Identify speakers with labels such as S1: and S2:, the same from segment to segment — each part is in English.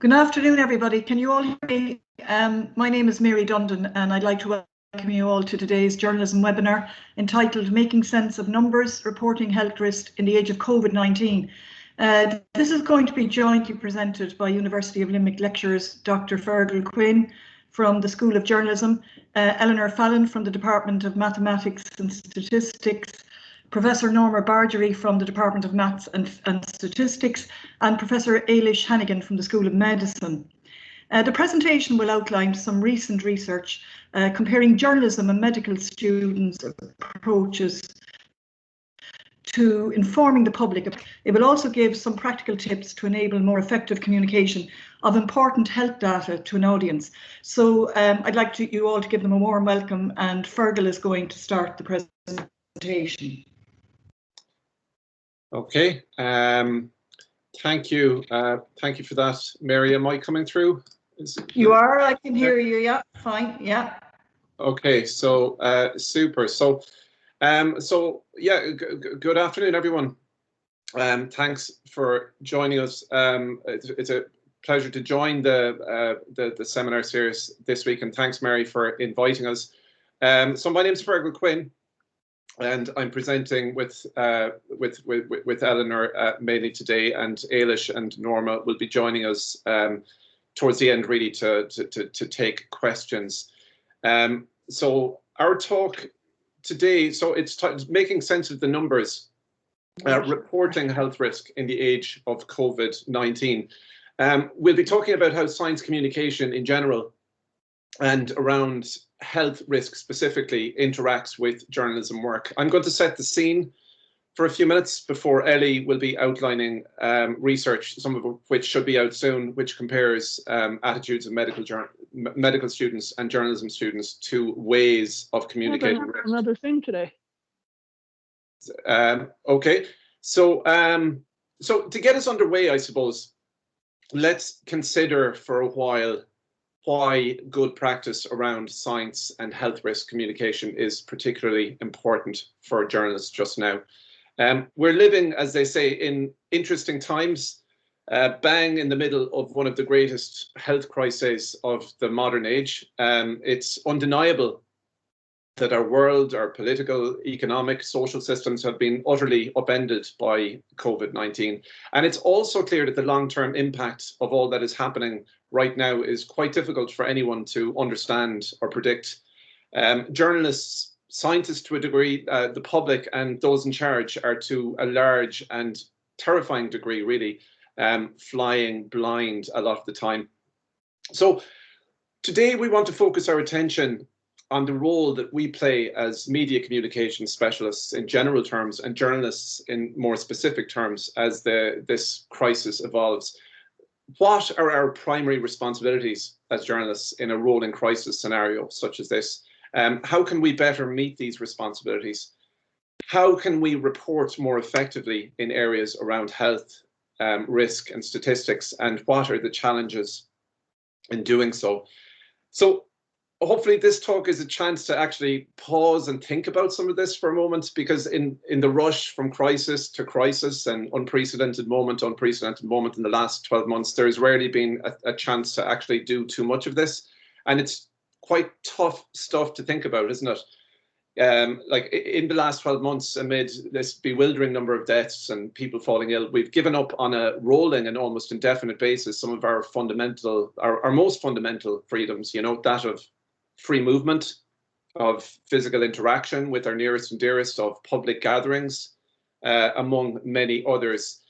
S1: Good afternoon, everybody. Can you all hear me? My name is Mary Dundon, and I'd like to welcome you all to today's journalism webinar entitled Making Sense of Numbers, Reporting Health Risk in the Age of COVID-19. This is going to be jointly presented by University of Limerick lecturers Dr. Fergal Quinn from the School of Journalism, Eleanor Fallon from the Department of Mathematics and Statistics, Professor Norma Bargary from the Department of Maths and Statistics, and Professor Ailish Hannigan from the School of Medicine. The presentation will outline some recent research comparing journalism and medical students' approaches to informing the public. It will also give some practical tips to enable more effective communication of important health data to an audience. So I'd like you all to give them a warm welcome, and Fergal is going to start the presentation.
S2: Okay, thank you for that, Mary. Am I coming through?
S1: You are. I can hear you. Yeah, fine. Yeah.
S2: Okay, so super. So yeah, good afternoon, everyone. Thanks for joining us. It's a pleasure to join the seminar series this week, and thanks, Mary, for inviting us. So my name is Fergal Quinn, and I'm presenting with Eleanor mainly today, and Ailish and Norma will be joining us towards the end, really, to take questions. So our talk today, so it's making sense of the numbers, reporting health risk in the age of COVID-19. We'll be talking about how science communication in general and around health risk specifically interacts with journalism work. I'm going to set the scene for a few minutes before Ellie will be outlining research, some of which should be out soon, which compares attitudes of medical students and journalism students to ways of communicating.
S3: Another thing today.
S2: Okay, so to get us underway, I suppose, let's consider for a while why good practice around science and health risk communication is particularly important for journalists just now. We're living, as they say, in interesting times, bang in the middle of one of the greatest health crises of the modern age. It's undeniable that our world, our political, economic, social systems have been utterly upended by COVID-19. And it's also clear that the long-term impact of all that is happening right now is quite difficult for anyone to understand or predict. Journalists, scientists to a degree, the public and those in charge are to a large and terrifying degree, really, flying blind a lot of the time. So today we want to focus our attention on the role that we play as media communication specialists in general terms and journalists in more specific terms as this crisis evolves. What are our primary responsibilities as journalists in a rolling crisis scenario such as this? How can we better meet these responsibilities? How can we report more effectively in areas around health, risk and statistics? And what are the challenges in doing so? So hopefully this talk is a chance to actually pause and think about some of this for a moment, because in the rush from crisis to crisis and unprecedented moment in the last 12 months, there's rarely been a chance to actually do too much of this. And it's quite tough stuff to think about, isn't it? Like in the last 12 months, amid this bewildering number of deaths and people falling ill, we've given up on a rolling and almost indefinite basis some of our fundamental, our most fundamental freedoms, you know, that of free movement, of physical interaction with our nearest and dearest, of public gatherings, among many others.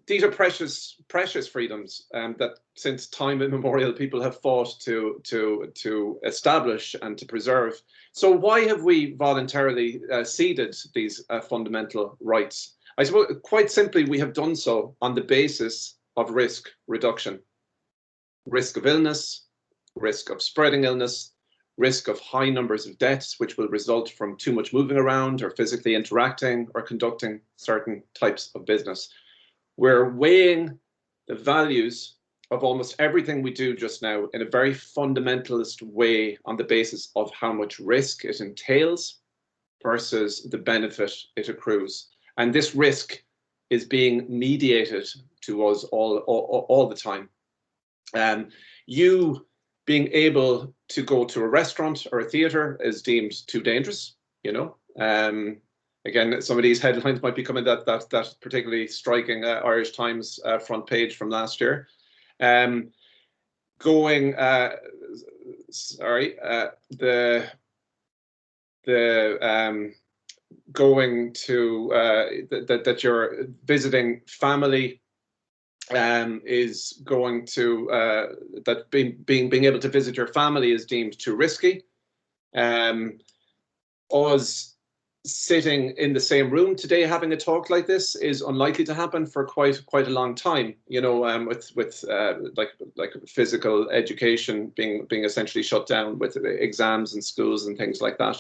S2: These are precious freedoms that since time immemorial people have fought to establish and to preserve. So why have we voluntarily ceded these fundamental rights? I suppose quite simply we have done so on the basis of risk reduction. Risk of illness, risk of spreading illness, risk of high numbers of deaths, which will result from too much moving around or physically interacting or conducting certain types of business. We're weighing the values of almost everything we do just now in a very fundamentalist way on the basis of how much risk it entails versus the benefit it accrues. And this risk is being mediated to us all the time You being able to go to a restaurant or a theatre is deemed too dangerous, you know. Again, some of these headlines might be coming that particularly striking Irish Times front page from last year. Going to that you're visiting family is going to that being able to visit your family is deemed too risky. Us sitting in the same room today having a talk like this is unlikely to happen for quite a long time, you know, with like physical education being essentially shut down with exams in schools and things like that.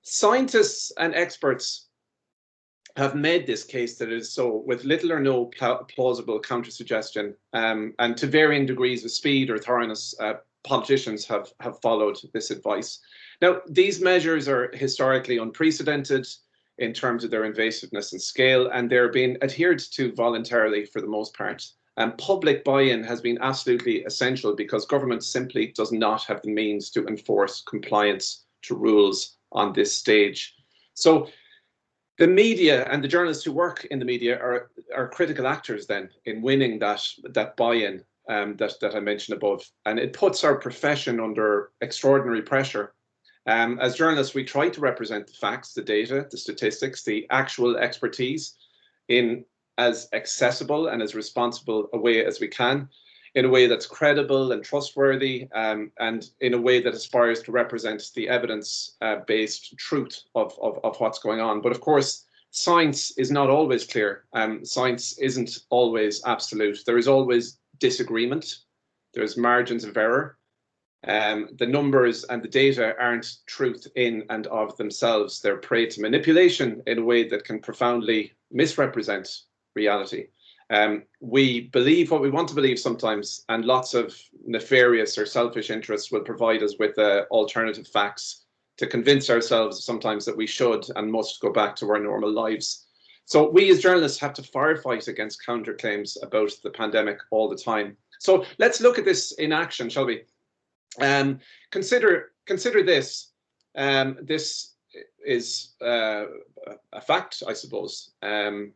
S2: Scientists and experts have made this case that it is so with little or no plausible counter-suggestion, and to varying degrees of speed or thoroughness. Politicians have followed this advice. Now, these measures are historically unprecedented in terms of their invasiveness and scale, and they're being adhered to voluntarily for the most part. And public buy-in has been absolutely essential because government simply does not have the means to enforce compliance to rules on this stage. So the media and the journalists who work in the media are critical actors then in winning that buy-in that I mentioned above, and it puts our profession under extraordinary pressure. As journalists, we try to represent the facts, the data, the statistics, the actual expertise in as accessible and as responsible a way as we can, in a way that's credible and trustworthy, and in a way that aspires to represent the evidence-based truth of what's going on. But of course, science is not always clear. Science isn't always absolute. There is always disagreement. There's margins of error. The numbers and the data aren't truth in and of themselves. They're prey to manipulation in a way that can profoundly misrepresent reality. We believe what we want to believe sometimes, and lots of nefarious or selfish interests will provide us with alternative facts to convince ourselves sometimes that we should and must go back to our normal lives. So we as journalists have to firefight against counterclaims about the pandemic all the time. So let's look at this in action, shall we? Consider this. This is a fact, I suppose. The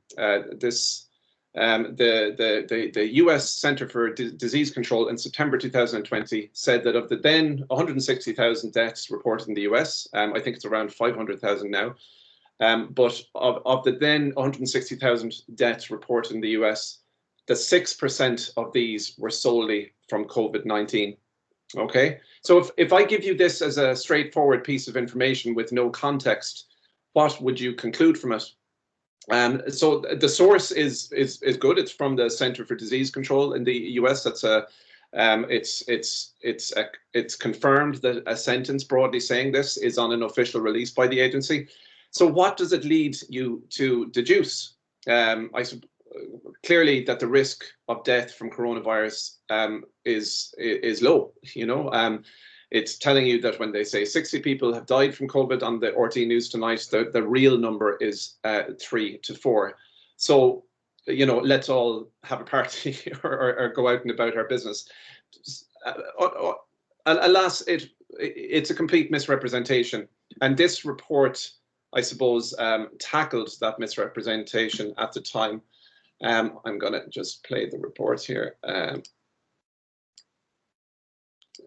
S2: US Center for Disease Control in September 2020 said that of the then 160,000 deaths reported in the US, I think it's around 500,000 now, but of the then 160,000 deaths reported in the US, the 6% of these were solely from COVID-19. Okay, so if I give you this as a straightforward piece of information with no context, what would you conclude from it? So the source is good. It's from the Center for Disease Control in the US. That's it's confirmed that a sentence broadly saying this is on an official release by the agency. So what does it lead you to deduce? Clearly that the risk of death from coronavirus is low. You know, it's telling you that when they say 60 people have died from COVID on the RT News tonight, the real number is 3 to 4. So, you know, let's all have a party or go out and about our business. Alas, it's a complete misrepresentation. And this report, I suppose, tackled that misrepresentation at the time. I'm going to just play the report here.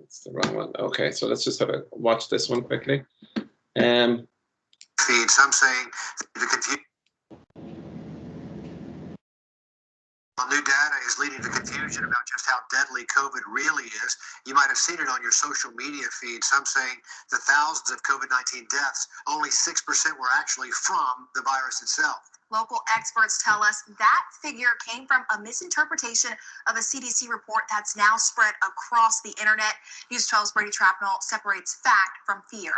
S2: It's the wrong one. Okay, so let's just have a watch this one quickly.
S3: Feed. Some saying the confusion. New data is leading to confusion about just how deadly COVID really is. You might have seen it on your social media feed. Some saying the thousands of COVID-19 deaths, only 6% were actually from the virus itself.
S4: Local experts tell us that figure came from a misinterpretation of a CDC report that's now spread across the internet. News 12's Brady Trapnell separates fact from fear.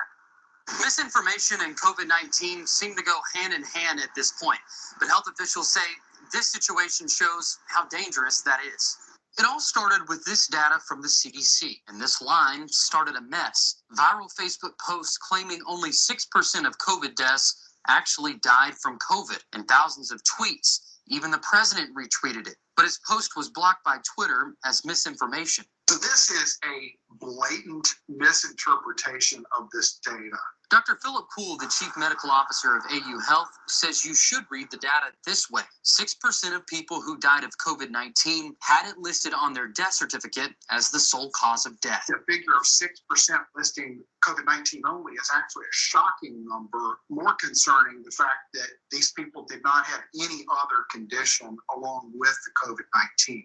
S5: Misinformation and COVID-19 seem to go hand in hand at this point, but health officials say this situation shows how dangerous that is. It all started with this data from the CDC, and this line started a mess. Viral Facebook posts claiming only 6% of COVID deaths actually died from COVID, and thousands of tweets Even the president retweeted it, but his post was blocked by Twitter as misinformation.
S6: So this is a blatant misinterpretation of this data.
S5: Dr. Philip Poole, the chief medical officer of AU Health, says you should read the data this way. 6% of people who died of COVID-19 had it listed on their death certificate as the sole cause of death.
S6: The figure of 6% listing COVID-19 only is actually a shocking number, more concerning the fact that these people did not have any other condition along with the COVID-19.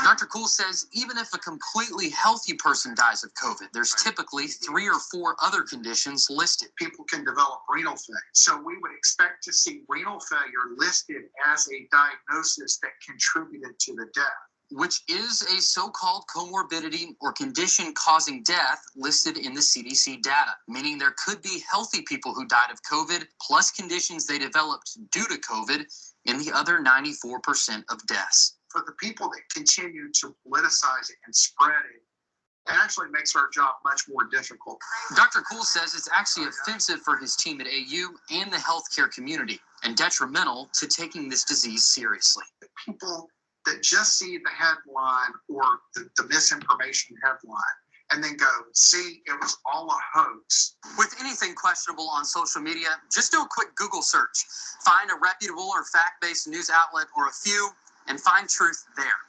S5: Dr. Poole says even if a completely healthy person dies of COVID, there's typically 3 or 4 other conditions listed.
S6: People can develop renal failure. So we would expect to see renal failure listed as a diagnosis that contributed to the death.
S5: Which is a so-called comorbidity or condition causing death listed in the CDC data, meaning there could be healthy people who died of COVID plus conditions they developed due to COVID in the other 94% of deaths.
S6: For the people that continue to politicize it and spread it, it actually makes our job much more difficult.
S5: Dr. Poole says it's actually offensive for his team at AU and the healthcare community and detrimental to taking this disease seriously.
S6: People that just see the headline or the misinformation headline and then go, see, it was all a hoax.
S5: With anything questionable on social media, just do a quick Google search. Find a reputable or fact-based news outlet or a few and find truth there.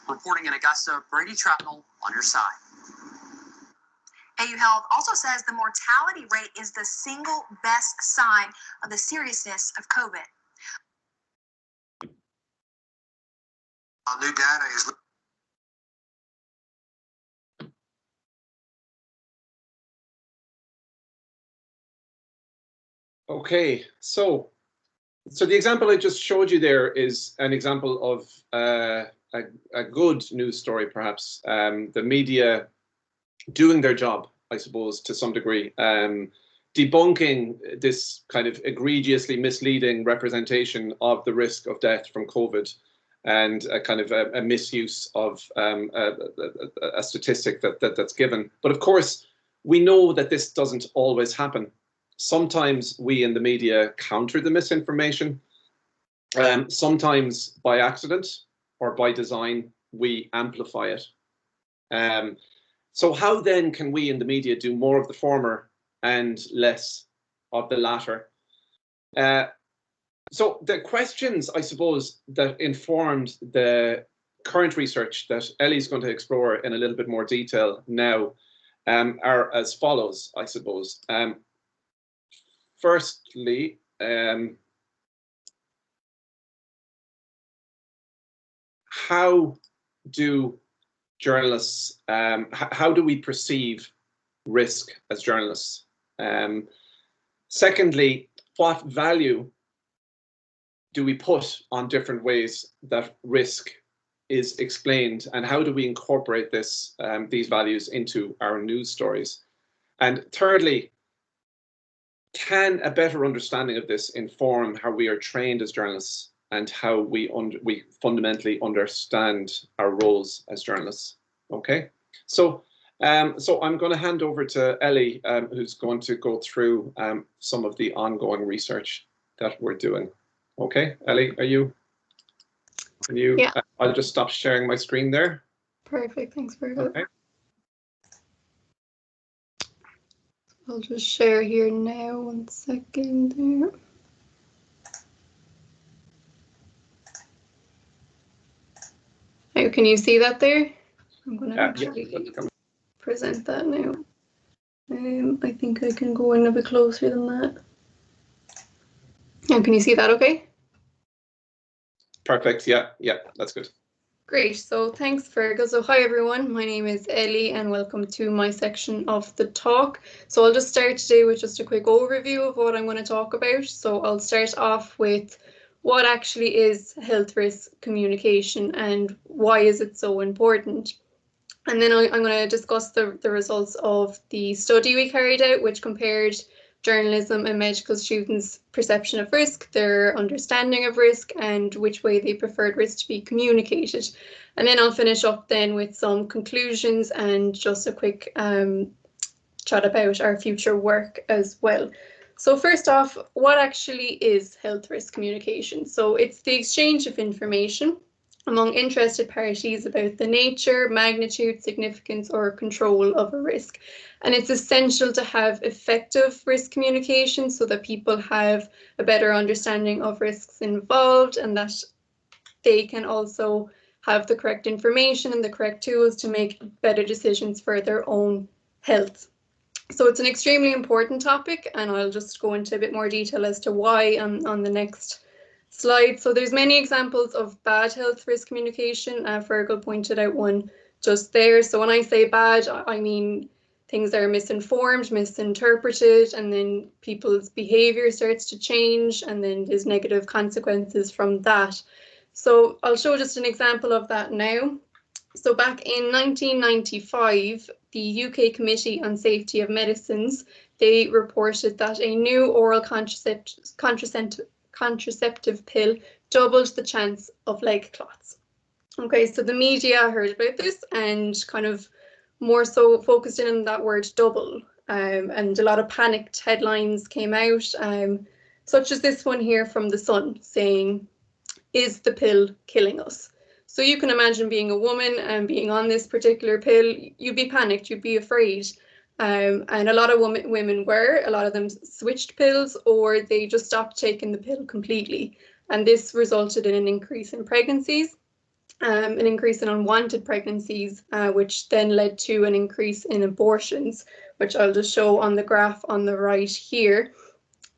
S5: Reporting in Augusta, Brady Trapnell on your side.
S4: AU Health also says the mortality rate is the single best sign of the seriousness of COVID.
S3: New data is.
S2: Okay, so the example I just showed you there is an example of a good news story, perhaps. The media doing their job, I suppose, to some degree, debunking this kind of egregiously misleading representation of the risk of death from COVID and a kind of a misuse of a statistic that's given. But of course, we know that this doesn't always happen. Sometimes we in the media counter the misinformation. Sometimes by accident or by design, we amplify it. So how then can we in the media do more of the former and less of the latter? So the questions, I suppose, that informed the current research that Ellie's going to explore in a little bit more detail now are as follows, I suppose. Firstly, how do journalists, how do we perceive risk as journalists? Secondly, what value do we put on different ways that risk is explained, and how do we incorporate this, these values into our news stories? And thirdly, can a better understanding of this inform how we are trained as journalists and how we fundamentally understand our roles as journalists? Okay, so I'm going to hand over to Ellie, who's going to go through some of the ongoing research that we're doing. Okay, Ellie, can you? Yeah. I'll just stop sharing my screen there.
S7: Perfect, thanks, Fergal.
S2: Okay.
S7: I'll just share here now, 1 second there. Oh, can you see that there? I'm going to actually present that now. I think I can go in a bit closer than that. Now, can you see that okay?
S2: Perfect, yeah, that's good.
S7: Great, so thanks, Fergal. So hi everyone, my name is Ellie and welcome to my section of the talk. So I'll just start today with just a quick overview of what I'm going to talk about. So I'll start off with what actually is health risk communication and why is it so important. And then I'm going to discuss the results of the study we carried out, which compared journalism and medical students' perception of risk, their understanding of risk, and which way they preferred risk to be communicated. And then I'll finish up then with some conclusions and just a quick chat about our future work as well. So first off, what actually is health risk communication? So it's the exchange of information among interested parties about the nature, magnitude, significance, or control of a risk. And it's essential to have effective risk communication so that people have a better understanding of risks involved and that they can also have the correct information and the correct tools to make better decisions for their own health. So it's an extremely important topic, and I'll just go into a bit more detail as to why on the next slide. So there's many examples of bad health risk communication. Fergal pointed out one just there. So when I say bad, I mean things that are misinformed, misinterpreted, and then people's behavior starts to change, and then there's negative consequences from that. So I'll show just an example of that now. So back in 1995, the UK Committee on Safety of Medicines, they reported that a new oral contraceptive pill doubled the chance of leg clots. Okay, so the media heard about this and kind of more so focused in on that word double, and a lot of panicked headlines came out, such as this one here from The Sun saying, "Is the pill killing us?" So you can imagine being a woman and being on this particular pill, you'd be panicked, you'd be afraid. And a lot of women were, a lot of them switched pills or they just stopped taking the pill completely. And this resulted in an increase in pregnancies, an increase in unwanted pregnancies, which then led to an increase in abortions, which I'll just show on the graph on the right here.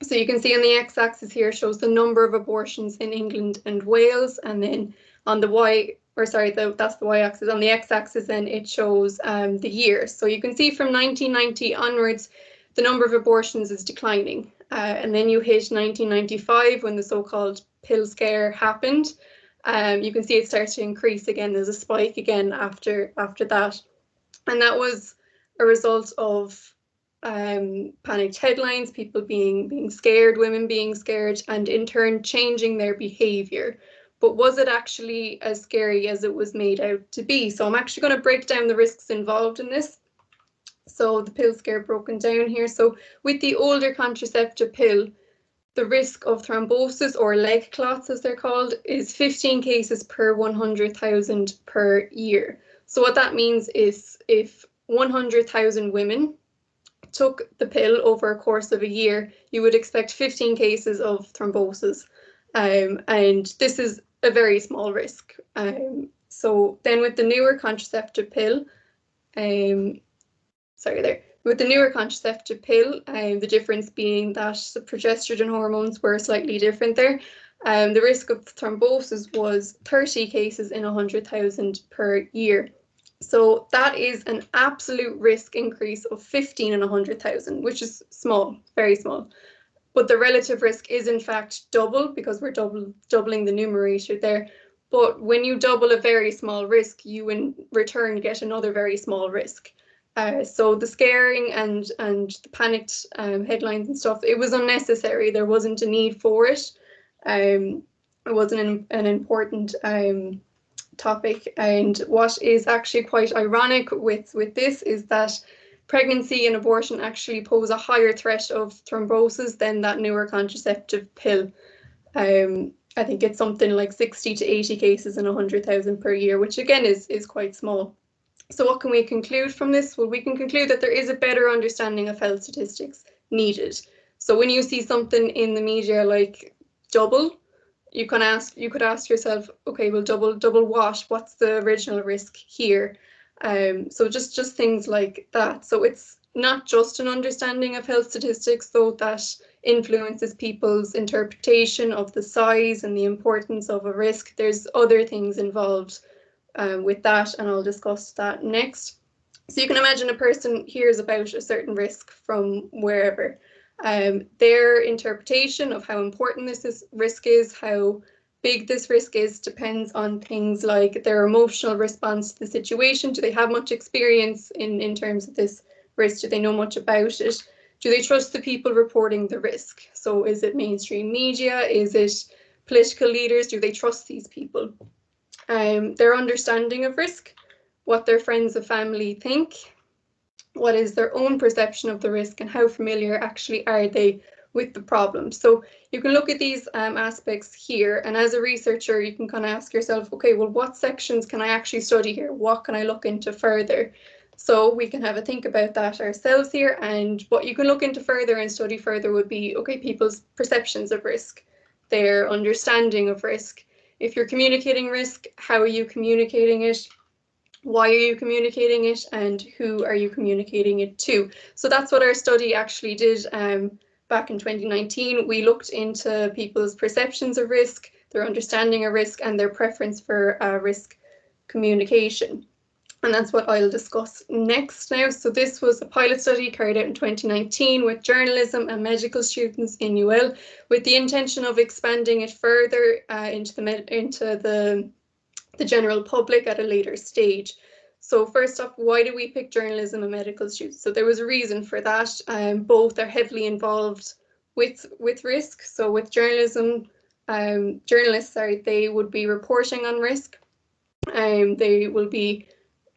S7: So you can see on the x-axis here shows the number of abortions in England and Wales, and then on the that's the y-axis. On the x-axis then it shows the year. So you can see from 1990 onwards, the number of abortions is declining. And then you hit 1995 when the so-called pill scare happened. You can see it starts to increase again. There's a spike again after that. And that was a result of panicked headlines, people being scared, women being scared, and in turn changing their behavior. But was it actually as scary as it was made out to be? So I'm actually going to break down the risks involved in this. So the pill scare broken down here. So with the older contraceptive pill, the risk of thrombosis, or leg clots as they're called, is 15 cases per 100,000 per year. So what that means is if 100,000 women took the pill over a course of a year, you would expect 15 cases of thrombosis. And this is a very small risk. So then with the newer contraceptive pill, with the newer contraceptive pill, the difference being that the progesterone hormones were slightly different there. The risk of thrombosis was 30 cases in 100,000 per year. So that is an absolute risk increase of 15 in 100,000, which is small, very small. But the relative risk is in fact double because we're doubling the numerator there. But when you double a very small risk, you in return get another very small risk. So the scaring and the panicked headlines and stuff, it was unnecessary. There wasn't a need for it. It wasn't an important topic. And what is actually quite ironic with this is that pregnancy and abortion actually pose a higher threat of thrombosis than that newer contraceptive pill. I think it's something like 60 to 80 cases in 100,000 per year, which again is quite small. So what can we conclude from this? Well, we can conclude that there is a better understanding of health statistics needed. So when you see something in the media like double, you could ask yourself, okay, well, double what? What's the original risk here? So just things like that. So it's not just an understanding of health statistics, though, that influences people's interpretation of the size and the importance of a risk. There's other things involved with that, and I'll discuss that next. So you can imagine a person hears about a certain risk from wherever. Their interpretation of how important this risk is, how big this risk is, depends on things like their emotional response to the situation. Do they have much experience in terms of this risk? Do they know much about it? Do they trust the people reporting the risk? So is it mainstream media? Is it political leaders? Do they trust these people? Their understanding of risk, what their friends and family think, what is their own perception of the risk, and how familiar actually are they with the problem. So you can look at these aspects here, and as a researcher, you can kind of ask yourself, okay, well, what sections can I actually study here? What can I look into further? So we can have a think about that ourselves here, and what you can look into further and study further would be, okay, people's perceptions of risk, their understanding of risk. If you're communicating risk, how are you communicating it? Why are you communicating it, and who are you communicating it to? So that's what our study actually did back in 2019. We looked into people's perceptions of risk, their understanding of risk, and their preference for risk communication. And that's what I'll discuss next now. So this was a pilot study carried out in 2019 with journalism and medical students in UL, with the intention of expanding it further into the general public at a later stage. So first off, why did we pick journalism and medical students? So there was a reason for that. Both are heavily involved with risk. So with journalism, journalists, they would be reporting on risk. They will be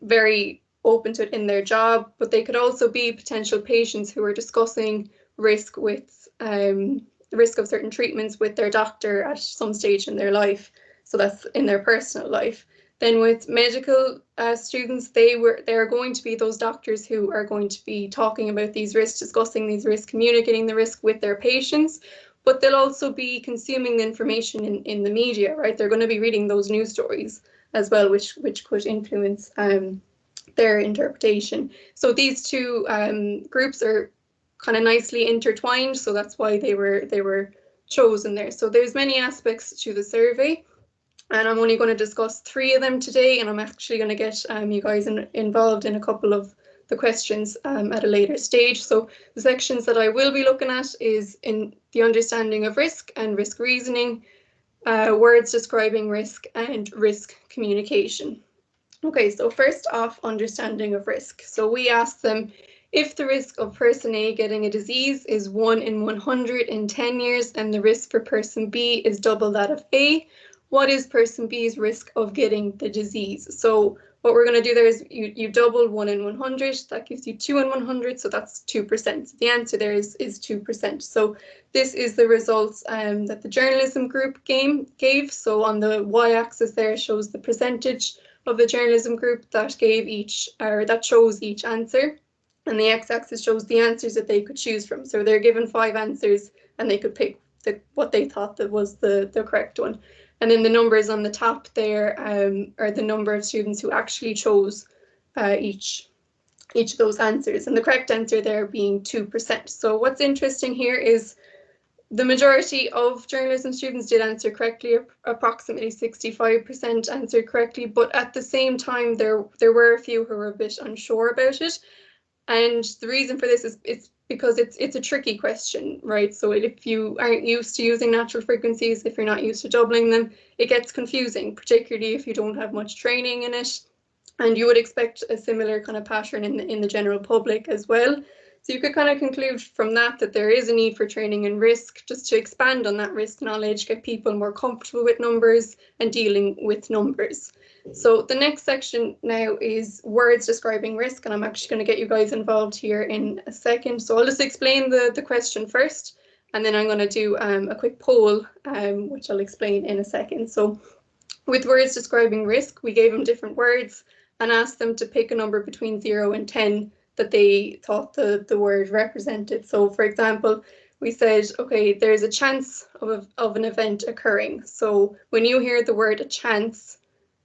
S7: very open to it in their job, but they could also be potential patients who are discussing risk with risk of certain treatments with their doctor at some stage in their life. So that's in their personal life. Then with medical students, they're going to be those doctors who are going to be talking about these risks, discussing these risks, communicating the risk with their patients, but they'll also be consuming the information in the media, right? They're going to be reading those news stories as well, which could influence their interpretation. So these two groups are kind of nicely intertwined, so that's why they were chosen there. So there's many aspects to the survey, and I'm only going to discuss 3 of them today, and I'm actually going to get you guys involved in a couple of the questions at a later stage. So the sections that I will be looking at is in the understanding of risk and risk reasoning, words describing risk, and risk communication. Okay, so first off, understanding of risk. So we asked them, if the risk of person A getting a disease is 1 in 100 in 10 years and the risk for person B is double that of A, what is person B's risk of getting the disease? So what we're going to do there is you double 1 in 100, that gives you 2 in 100, so that's 2%. So the answer there is 2%. So this is the results that the journalism group gave. So on the y-axis there shows the percentage of the journalism group that gave that chose each answer, and the x-axis shows the answers that they could choose from. So they're given 5 answers and they could pick what they thought that was the correct one. And then the numbers on the top there are the number of students who actually chose each of those answers, and the correct answer there being 2%. So what's interesting here is the majority of journalism students did answer correctly, approximately 65% answered correctly, but at the same time there were a few who were a bit unsure about it. And the reason for this is it's because it's a tricky question, right? So if you aren't used to using natural frequencies, if you're not used to doubling them, it gets confusing, particularly if you don't have much training in it. And you would expect a similar kind of pattern in the general public as well. So you could kind of conclude from that there is a need for training in risk, just to expand on that risk knowledge, get people more comfortable with numbers and dealing with numbers. So the next section now is words describing risk, and I'm actually going to get you guys involved here in a second. So I'll just explain the question first, and then I'm going to do a quick poll, which I'll explain in a second. So with words describing risk, we gave them different words and asked them to pick a number between 0 and 10 that they thought the word represented. So for example, we said, okay, there's a chance of an event occurring. So when you hear the word a chance,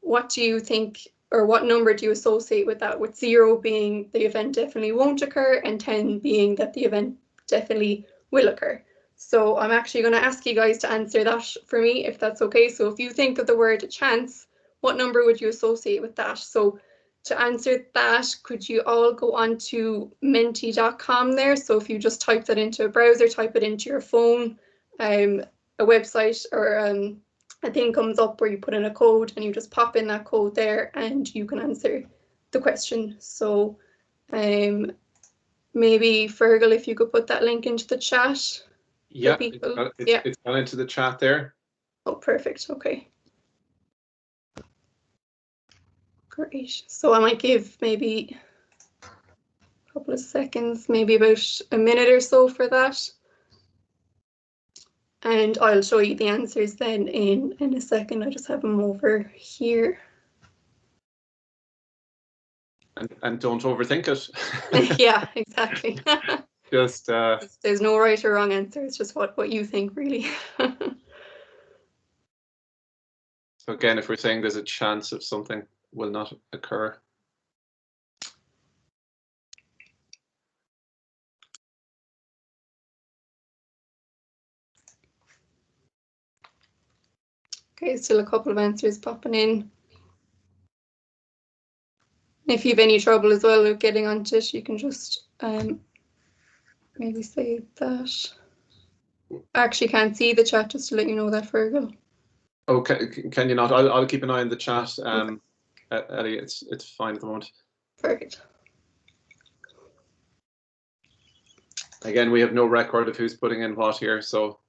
S7: what do you think, or what number do you associate with that? With 0 being the event definitely won't occur, and 10 being that the event definitely will occur. So I'm actually going to ask you guys to answer that for me, if that's okay. So if you think of the word a chance, what number would you associate with that? So to answer that, could you all go on to menti.com there? So if you just type that into a browser, type it into your phone, a website or a thing comes up where you put in a code and you just pop in that code there and you can answer the question. So maybe Fergal, if you could put that link into the chat.
S2: Yeah, it's gone into the chat there.
S7: Oh, perfect. Okay. Great. So I might give maybe a couple of seconds, maybe about a minute or so for that. And I'll show you the answers then in a second. I just have them over here.
S2: And don't overthink it.
S7: Yeah, exactly.
S2: Just
S7: there's no right or wrong answer. It's just what you think, really.
S2: So again, if we're saying there's a chance of something will not occur.
S7: Okay, still a couple of answers popping in. If you have any trouble as well with getting onto it, you can just maybe say that. I actually can't see the chat, just to let you know that, Fergal.
S2: Okay, can you not? I'll keep an eye on the chat.
S7: Okay.
S2: Ellie, it's fine at the moment.
S7: Perfect.
S2: Again, we have no record of who's putting in what here, so.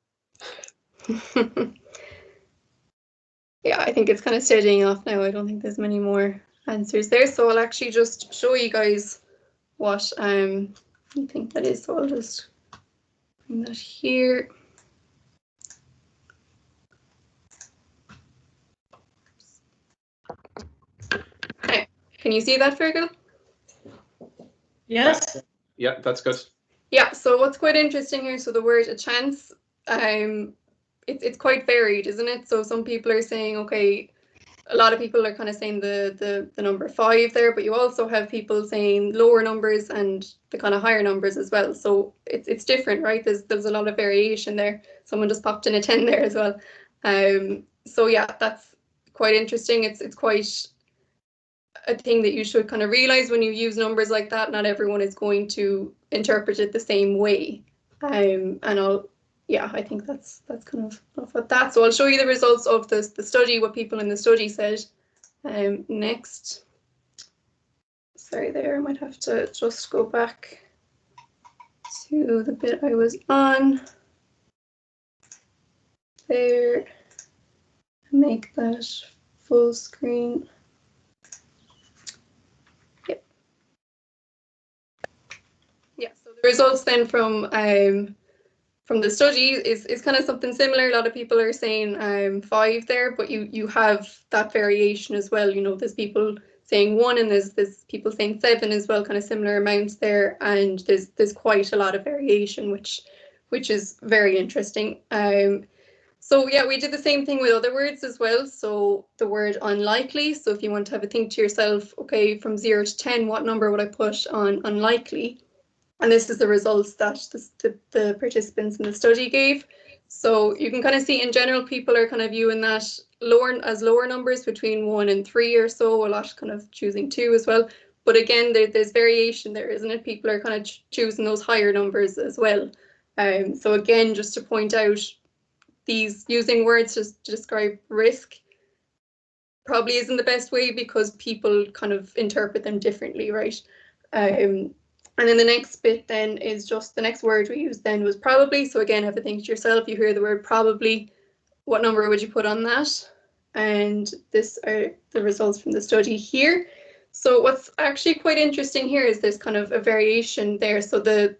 S7: Yeah, I think it's kind of steadying off now. I don't think there's many more answers there, so I'll actually just show you guys what you think that is. So I'll just bring that here. Okay, can you see that, Fergal?
S1: Yes.
S2: Yeah, that's good.
S7: Yeah, so what's quite interesting here, so the word a chance, it's quite varied, isn't it? So some people are saying, okay, a lot of people are kind of saying the number 5 there, but you also have people saying lower numbers and the kind of higher numbers as well. So it's different, right? There's a lot of variation there. Someone just popped in a 10 there as well. So yeah, that's quite interesting. It's quite a thing that you should kind of realize when you use numbers like that. Not everyone is going to interpret it the same way. And I think that's kind of enough of that. So I'll show you the results of the study, what people in the study said. Next. Sorry there, I might have to just go back to the bit I was on. There. Make that full screen. Yep. Yeah, so the results then from the study is kind of something similar. A lot of people are saying 5 there, but you have that variation as well. You know, there's people saying 1 and there's people saying 7 as well, kind of similar amounts there, and there's quite a lot of variation, which is very interesting. So yeah, we did the same thing with other words as well. So the word unlikely. So if you want to have a think to yourself, okay, from 0 to 10, what number would I put on unlikely? And this is the results that the participants in the study gave. So you can kind of see in general, people are kind of viewing that lower numbers between 1 and 3 or so, a lot kind of choosing 2 as well. But again, there's variation there, isn't it? People are kind of choosing those higher numbers as well. So again, just to point out, these using words to describe risk probably isn't the best way because people kind of interpret them differently, right? And then the next bit then is just the next word we used then was probably. So again, have a think to yourself, you hear the word probably, what number would you put on that? And this are the results from the study here. So what's actually quite interesting here is there's kind of a variation there. So the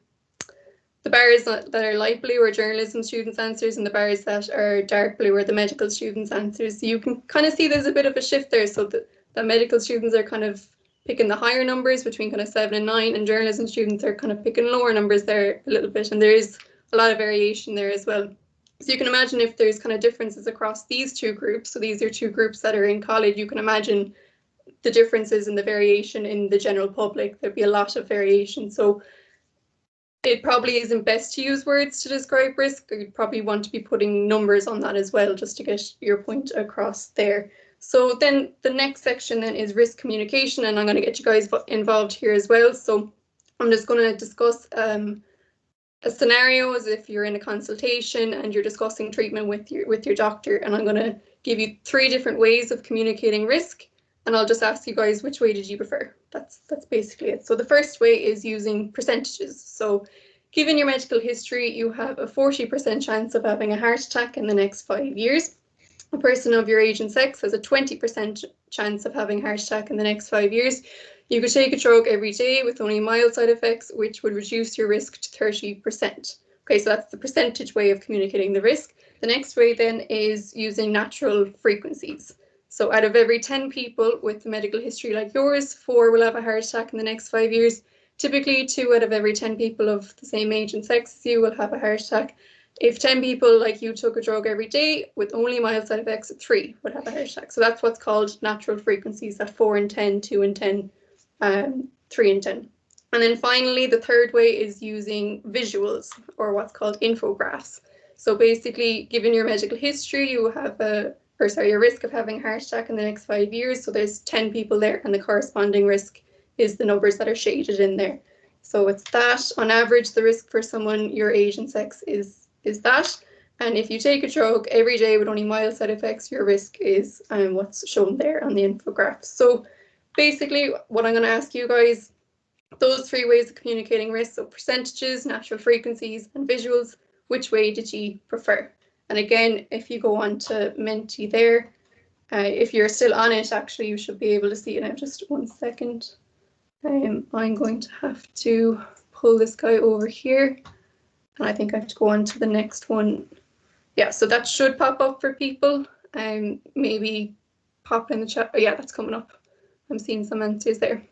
S7: bars that are light blue are journalism students' answers, and the bars that are dark blue are the medical students' answers. So you can kind of see there's a bit of a shift there. So the medical students are kind of picking the higher numbers between kind of 7 and 9, and journalism students are kind of picking lower numbers there a little bit, and there is a lot of variation there as well. So you can imagine if there's kind of differences across these two groups, so these are two groups that are in college, you can imagine the differences in the variation in the general public. There'd be a lot of variation. So it probably isn't best to use words to describe risk. You'd probably want to be putting numbers on that as well, just to get your point across there. So then the next section then is risk communication, and I'm going to get you guys involved here as well. So I'm just going to discuss a scenario as if you're in a consultation and you're discussing treatment with your doctor, and I'm going to give you 3 different ways of communicating risk, and I'll just ask you guys, which way did you prefer? That's basically it. So the first way is using percentages. So given your medical history, you have a 40% chance of having a heart attack in the next 5 years. A person of your age and sex has a 20% chance of having a heart attack in the next 5 years. You could take a drug every day with only mild side effects, which would reduce your risk to 30%. Okay, so that's the percentage way of communicating the risk. The next way then is using natural frequencies. So out of every 10 people with a medical history like yours, 4 will have a heart attack in the next 5 years. Typically 2 out of every 10 people of the same age and sex as you will have a heart attack. If 10 people like you took a drug every day with only mild side effects, 3 would have a heart attack. So that's what's called natural frequencies, at 4 in 10, 2 in 10, 3 in 10. And then finally, the third way is using visuals, or what's called infographics. So basically, given your medical history, you have your risk of having a heart attack in the next 5 years. So there's 10 people there, and the corresponding risk is the numbers that are shaded in there. So it's that. On average, the risk for someone your age and sex is that. And if you take a drug every day with only mild side effects, your risk is what's shown there on the infograph. So basically, what I'm going to ask you guys, those 3 ways of communicating risk, so percentages, natural frequencies, and visuals, which way did you prefer? And again, if you go on to Menti there, if you're still on it, actually, you should be able to see it now. Just 1 second. I'm going to have to pull this guy over here. And I think I have to go on to the next one. Yeah, so that should pop up for people. Maybe pop in the chat. Oh, yeah, that's coming up. I'm seeing some answers there.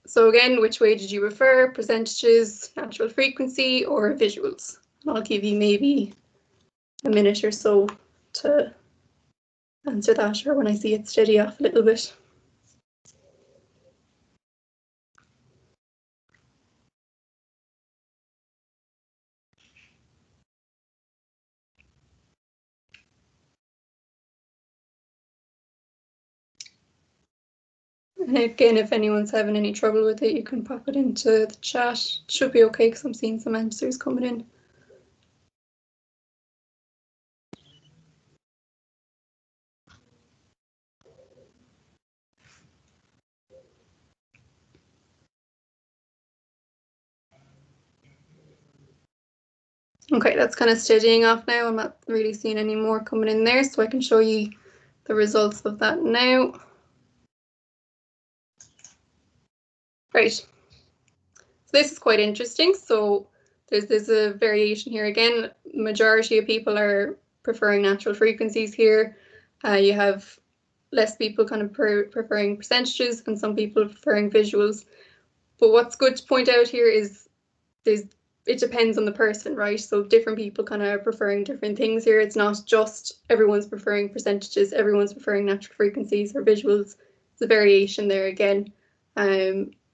S7: So again, which way did you prefer? Percentages, natural frequency, or visuals? And I'll give you maybe a minute or so to answer that, or when I see it steady off a little bit. And again, if anyone's having any trouble with it, you can pop it into the chat. It should be okay because I'm seeing some answers coming in. Okay, that's kind of steadying off now. I'm not really seeing any more coming in there, so I can show you the results of that now. Right. So this is quite interesting. So there's a variation here again. Majority of people are preferring natural frequencies here. You have less people kind of preferring percentages, and some people preferring visuals. But what's good to point out here is it depends on the person, right? So different people kind of are preferring different things here. It's not just everyone's preferring percentages, everyone's preferring natural frequencies or visuals. It's a variation there again.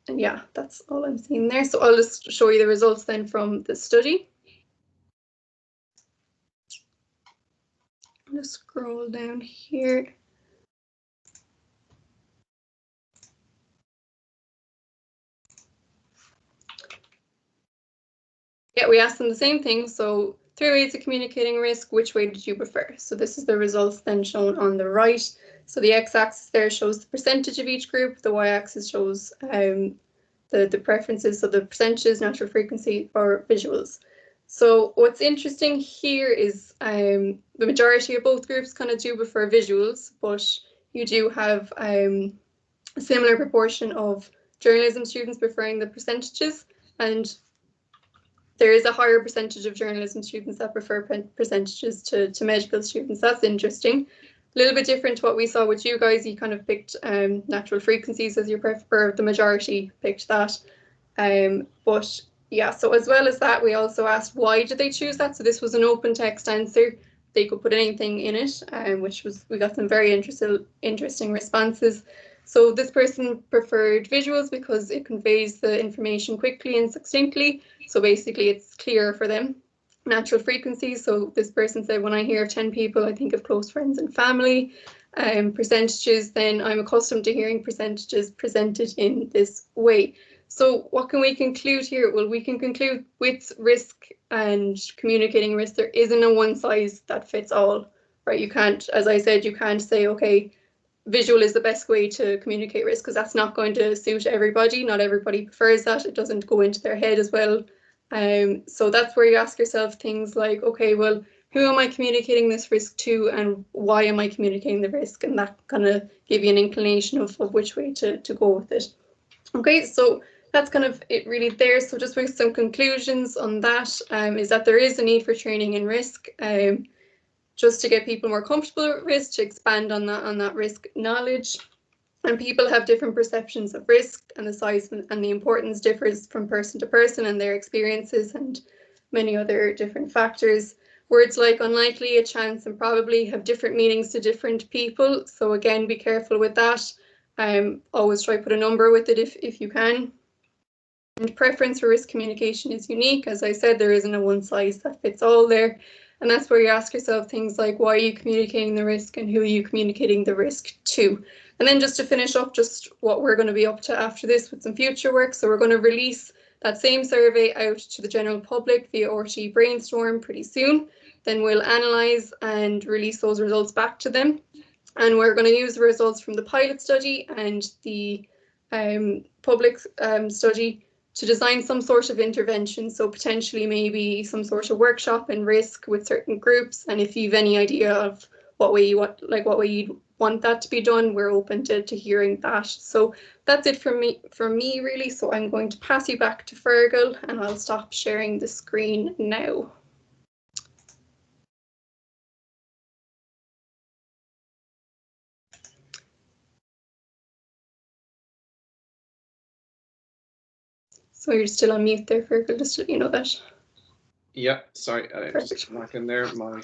S7: And yeah, that's all I'm seeing there. So I'll just show you the results then from the study. I'll just scroll down here. Yeah, we asked them the same thing. So 3 ways of communicating risk, which way did you prefer? So this is the results then shown on the right. So the x-axis there shows the percentage of each group. The y-axis shows the preferences, so the percentages, natural frequency, or visuals. So what's interesting here is the majority of both groups kind of do prefer visuals, but you do have a similar proportion of journalism students preferring the percentages, and there is a higher percentage of journalism students that prefer percentages to medical students. That's interesting. A little bit different to what we saw with you guys. You kind of picked natural frequencies as your preference. The majority picked that. But yeah, so as well as that, we also asked why did they choose that. So this was an open text answer. They could put anything in it, we got some very interesting responses. So this person preferred visuals because it conveys the information quickly and succinctly. So basically it's clear for them. Natural frequencies. So this person said, when I hear of 10 people, I think of close friends and family. Percentages, then I'm accustomed to hearing percentages presented in this way. So what can we conclude here? Well, we can conclude with risk and communicating risk, there isn't a one size that fits all, right? You can't, as I said, you can't say, okay, visual is the best way to communicate risk, because that's not going to suit everybody. Not everybody prefers that. It doesn't go into their head as well. So that's where you ask yourself things like, okay, well, who am I communicating this risk to, and why am I communicating the risk? And that kind of give you an inclination of which way to go with it. Okay, so that's kind of it really there. So just with some conclusions on that, is that there is a need for training in risk, just to get people more comfortable with risk, to expand on that risk knowledge. And people have different perceptions of risk, and the size and the importance differs from person to person and their experiences and many other different factors. Words like unlikely, a chance, and probably have different meanings to different people. So again, be careful with that. Always try to put a number with it if you can. And preference for risk communication is unique. As I said, there isn't a one size that fits all there. And that's where you ask yourself things like, why are you communicating the risk and who are you communicating the risk to? And then just to finish up, just what we're going to be up to after this with some future work. So we're going to release that same survey out to the general public via RT Brainstorm pretty soon. Then we'll analyse and release those results back to them. And we're going to use the results from the pilot study and the public study to design some sort of intervention. So potentially maybe some sort of workshop in risk with certain groups. And if you've any idea of what way you want, like what way you'd want that to be done, we're open to hearing that. So that's it from me really. So I'm going to pass you back to Fergal and I'll stop sharing the screen now. So you're still on mute there, Fergal, just to let you know that.
S2: Yeah, sorry, I just back in there. My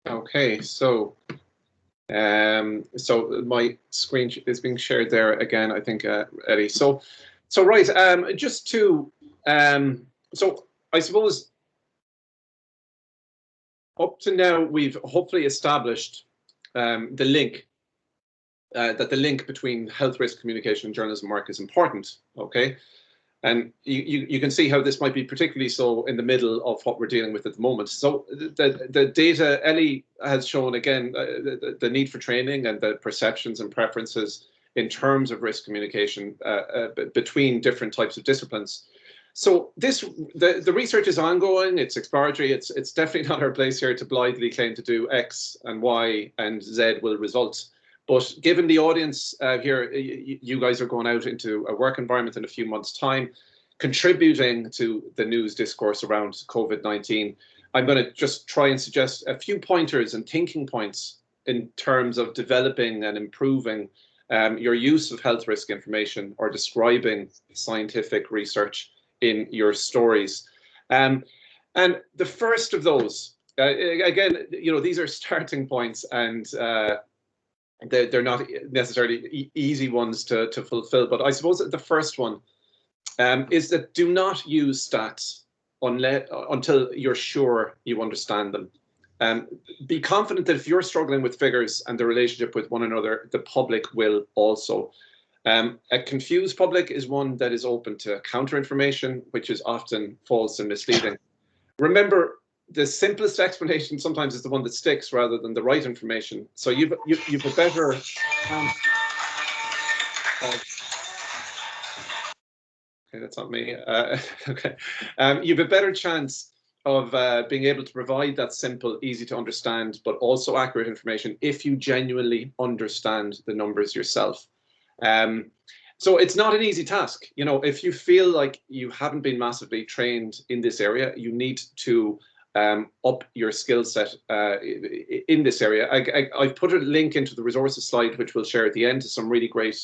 S2: okay, so my screen is being shared there again, I think, Eddie. So right, just to so I suppose up to now we've hopefully established the link that the link between health risk communication and journalism work is important. Okay, and you can see how this might be particularly so in the middle of what we're dealing with at the moment. So the data Ellie has shown again the need for training and the perceptions and preferences in terms of risk communication between different types of disciplines. So the research is ongoing, it's exploratory, it's definitely not our place here to blithely claim to do X and Y and Z will result. But given the audience here, you guys are going out into a work environment in a few months' time, contributing to the news discourse around COVID-19. I'm going to just try and suggest a few pointers and thinking points in terms of developing and improving your use of health risk information or describing scientific research in your stories. And the first of those, again, you know, these are starting points and they're not necessarily easy ones to fulfill, but I suppose that the first one is that do not use stats until you're sure you understand them. Be confident that if you're struggling with figures and the relationship with one another, the public will also. A confused public is one that is open to counter information, which is often false and misleading. Remember, the simplest explanation sometimes is the one that sticks rather than the right information. So you've a better okay, that's not me. Okay, you've a better chance of being able to provide that simple, easy to understand, but also accurate information if you genuinely understand the numbers yourself. So it's not an easy task. You know, if you feel like you haven't been massively trained in this area, you need to up your skill set in this area. I've put a link into the resources slide, which we'll share at the end, to some really great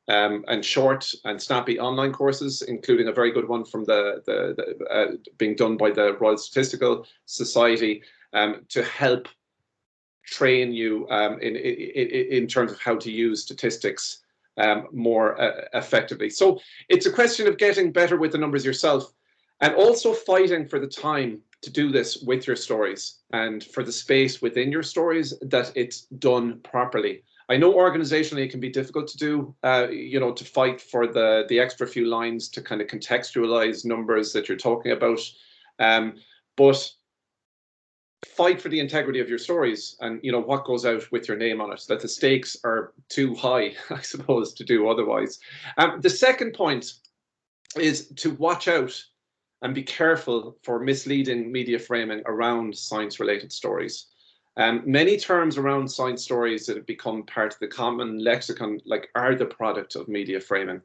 S2: and short and snappy online courses, including a very good one from being done by the Royal Statistical Society to help train you in terms of how to use statistics more effectively. So it's a question of getting better with the numbers yourself and also fighting for the time to do this with your stories and for the space within your stories that it's done properly. I know organizationally it can be difficult to do, you know, to fight for the extra few lines to kind of contextualize numbers that you're talking about, but fight for the integrity of your stories and, you know, what goes out with your name on it, that the stakes are too high, I suppose, to do otherwise. The second point is to watch out and be careful for misleading media framing around science-related stories. Many terms around science stories that have become part of the common lexicon are the product of media framing.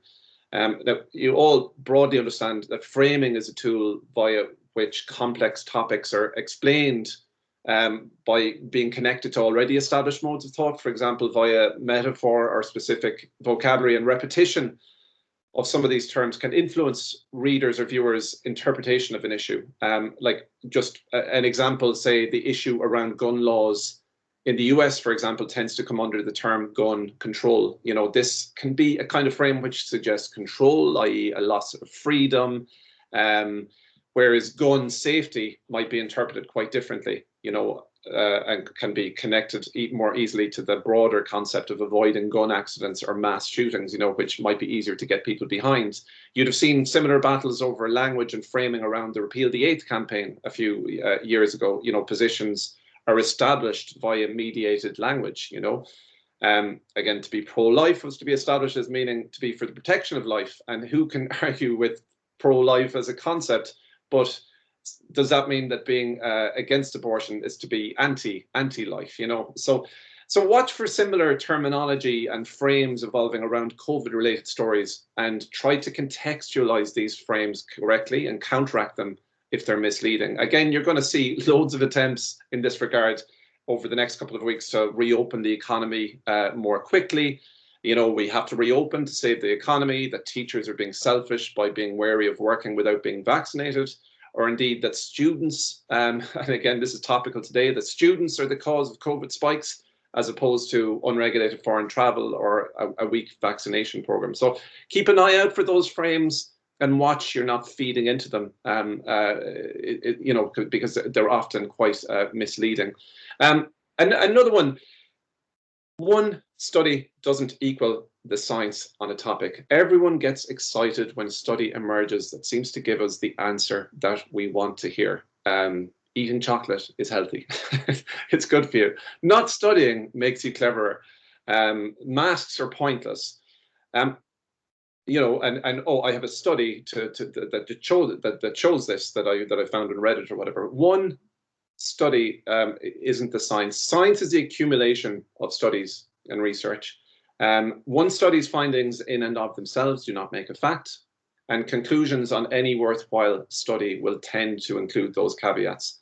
S2: Now, you all broadly understand that framing is a tool via which complex topics are explained by being connected to already established modes of thought, for example, via metaphor or specific vocabulary, and repetition of some of these terms can influence readers' or viewers' interpretation of an issue. Like just an example, say the issue around gun laws in the US, for example, tends to come under the term gun control. You know, this can be a kind of frame which suggests control, i.e. a loss of freedom, whereas gun safety might be interpreted quite differently, you know, and can be connected more easily to the broader concept of avoiding gun accidents or mass shootings, you know, which might be easier to get people behind. You'd have seen similar battles over language and framing around the Repeal the Eighth campaign a few years ago. You know, positions are established via mediated language, you know. Again, to be pro-life was to be established as meaning to be for the protection of life. And who can argue with pro-life as a concept? But does that mean that being against abortion is to be anti-life, you know? So watch for similar terminology and frames evolving around COVID-related stories, and try to contextualize these frames correctly and counteract them if they're misleading. Again, you're going to see loads of attempts in this regard over the next couple of weeks to reopen the economy more quickly. You know, we have to reopen to save the economy, that teachers are being selfish by being wary of working without being vaccinated, or indeed that students, and again, this is topical today, that students are the cause of COVID spikes as opposed to unregulated foreign travel or a weak vaccination program. So keep an eye out for those frames and watch you're not feeding into them, you know, because they're often quite misleading. And another one study doesn't equal the science on a topic. Everyone gets excited when a study emerges that seems to give us the answer that we want to hear. Eating chocolate is healthy. It's good for you. Not studying makes you cleverer. Masks are pointless. You know, and oh, I have a study that shows this that I found on Reddit or whatever. One study isn't the science. Science is the accumulation of studies and research. One study's findings in and of themselves do not make a fact, and conclusions on any worthwhile study will tend to include those caveats.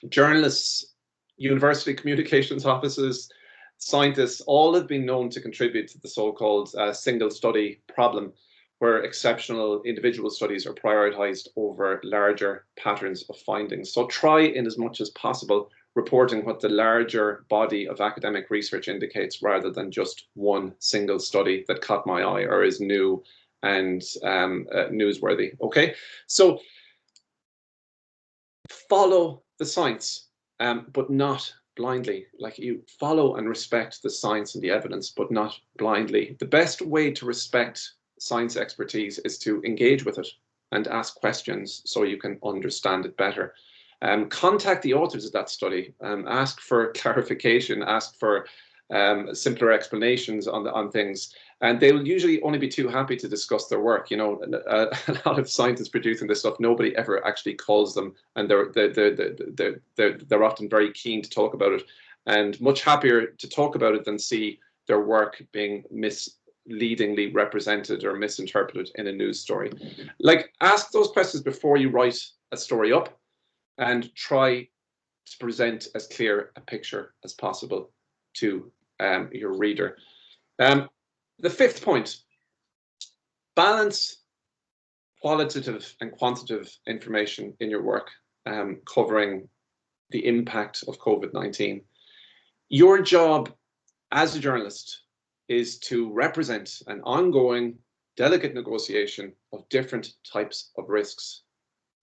S2: Journalists, university communications offices, scientists, all have been known to contribute to the so-called single study problem, where exceptional individual studies are prioritized over larger patterns of findings. So try in as much as possible reporting what the larger body of academic research indicates, rather than just one single study that caught my eye or is new and newsworthy. Okay, so follow the science, but not blindly. Like, you follow and respect the science and the evidence, but not blindly. The best way to respect science expertise is to engage with it and ask questions so you can understand it better. Contact the authors of that study, ask for clarification, ask for simpler explanations on things, and they will usually only be too happy to discuss their work. You know, a lot of scientists producing this stuff, nobody ever actually calls them, and they're often very keen to talk about it, and much happier to talk about it than see their work being misleadingly represented or misinterpreted in a news story. Like, ask those questions before you write a story up, and try to present as clear a picture as possible to your reader. The fifth point: balance qualitative and quantitative information in your work, covering the impact of COVID-19. Your job as a journalist is to represent an ongoing, delicate negotiation of different types of risks,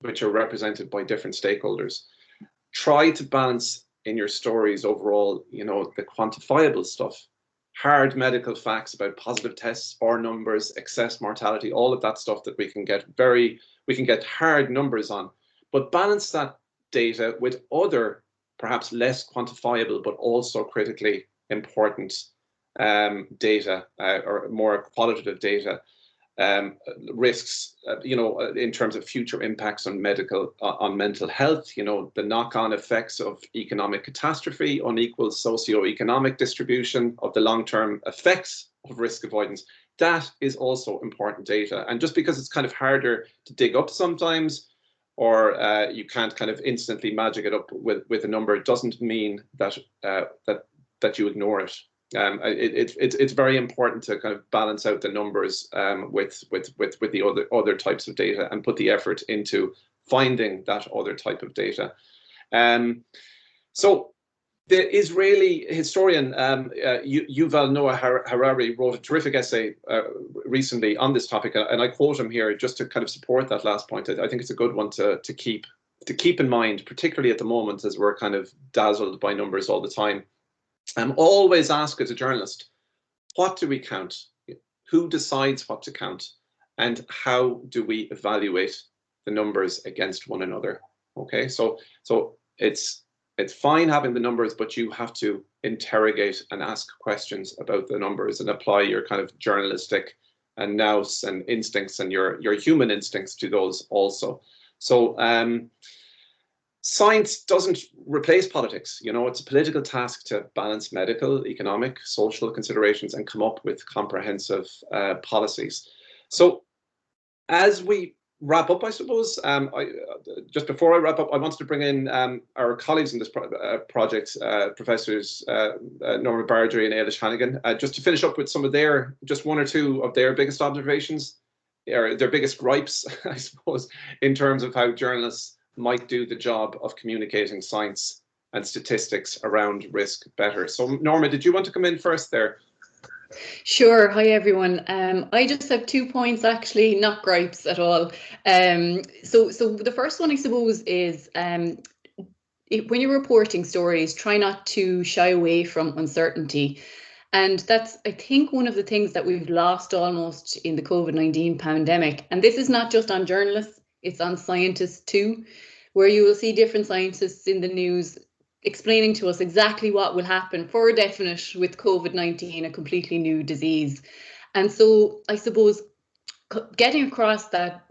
S2: which are represented by different stakeholders. Try to balance in your stories overall, you know, the quantifiable stuff, hard medical facts about positive tests or numbers, excess mortality, all of that stuff that we can get hard numbers on, but balance that data with other, perhaps less quantifiable, but also critically important data, or more qualitative data, risks, in terms of future impacts on mental health, the knock-on effects of economic catastrophe, unequal socio-economic distribution of the long-term effects of risk avoidance. That is also important data. And just because it's kind of harder to dig up sometimes, or you can't kind of instantly magic it up with a number, it doesn't mean that that you ignore it. It's very important to kind of balance out the numbers with the other types of data and put the effort into finding that other type of data. So the Israeli historian Yuval Noah Harari wrote a terrific essay recently on this topic, and I quote him here just to kind of support that last point. I think it's a good one to keep in mind, particularly at the moment as we're kind of dazzled by numbers all the time. Always ask as a journalist, what do we count? Who decides what to count? And how do we evaluate the numbers against one another? Okay, so it's fine having the numbers, but you have to interrogate and ask questions about the numbers and apply your kind of journalistic and nous and instincts and your human instincts to those also. So science doesn't replace politics. It's a political task to balance medical, economic, social considerations and come up with comprehensive policies. So as we wrap up, I suppose, just before I wrap up, I wanted to bring in our colleagues in this project, Professors Norma, Bargary and Ailish Hannigan, just to finish up with some of just one or two of their biggest observations, or their biggest gripes, I suppose, in terms of how journalists might do the job of communicating science and statistics around risk better. So Norma, did you want to come in first there?
S8: Sure. Hi, everyone. I just have 2 points, actually, not gripes at all. So the first one, I suppose, is when you're reporting stories, try not to shy away from uncertainty. And that's, I think, one of the things that we've lost almost in the COVID-19 pandemic. And this is not just on journalists, it's on scientists too, where you will see different scientists in the news explaining to us exactly what will happen for a definite with COVID-19, a completely new disease. And so I suppose getting across that,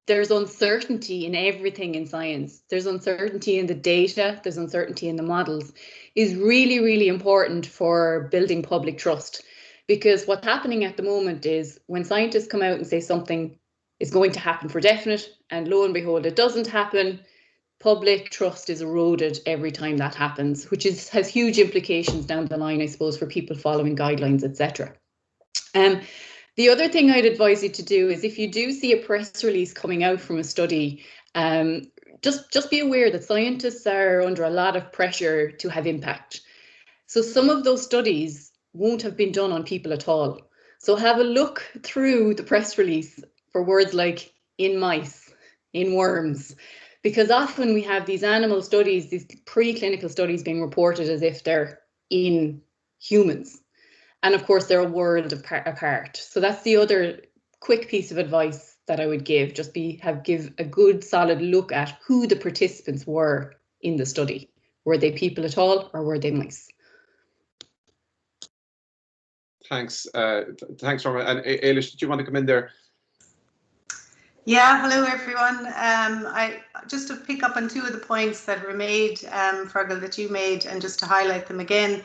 S8: there's uncertainty in everything in science. There's uncertainty in the data, there's uncertainty in the models, is really, really important for building public trust. Because what's happening at the moment is when scientists come out and say something is going to happen for definite, and lo and behold, it doesn't happen, public trust is eroded every time that happens, which has huge implications down the line, I suppose, for people following guidelines, etc. The other thing I'd advise you to do is if you do see a press release coming out from a study, just be aware that scientists are under a lot of pressure to have impact. So some of those studies won't have been done on people at all. So have a look through the press release for words like in mice, in worms, because often we have these animal studies, these preclinical studies being reported as if they're in humans. And of course, they're a world apart. So that's the other quick piece of advice that I would give. Just give a good solid look at who the participants were in the study. Were they people at all, or were they mice?
S2: Thanks, Norma. And Ailish, did you want to come in there?
S9: Yeah, hello everyone. I just to pick up on 2 of the points that were made, Fergal, that you made, and just to highlight them again.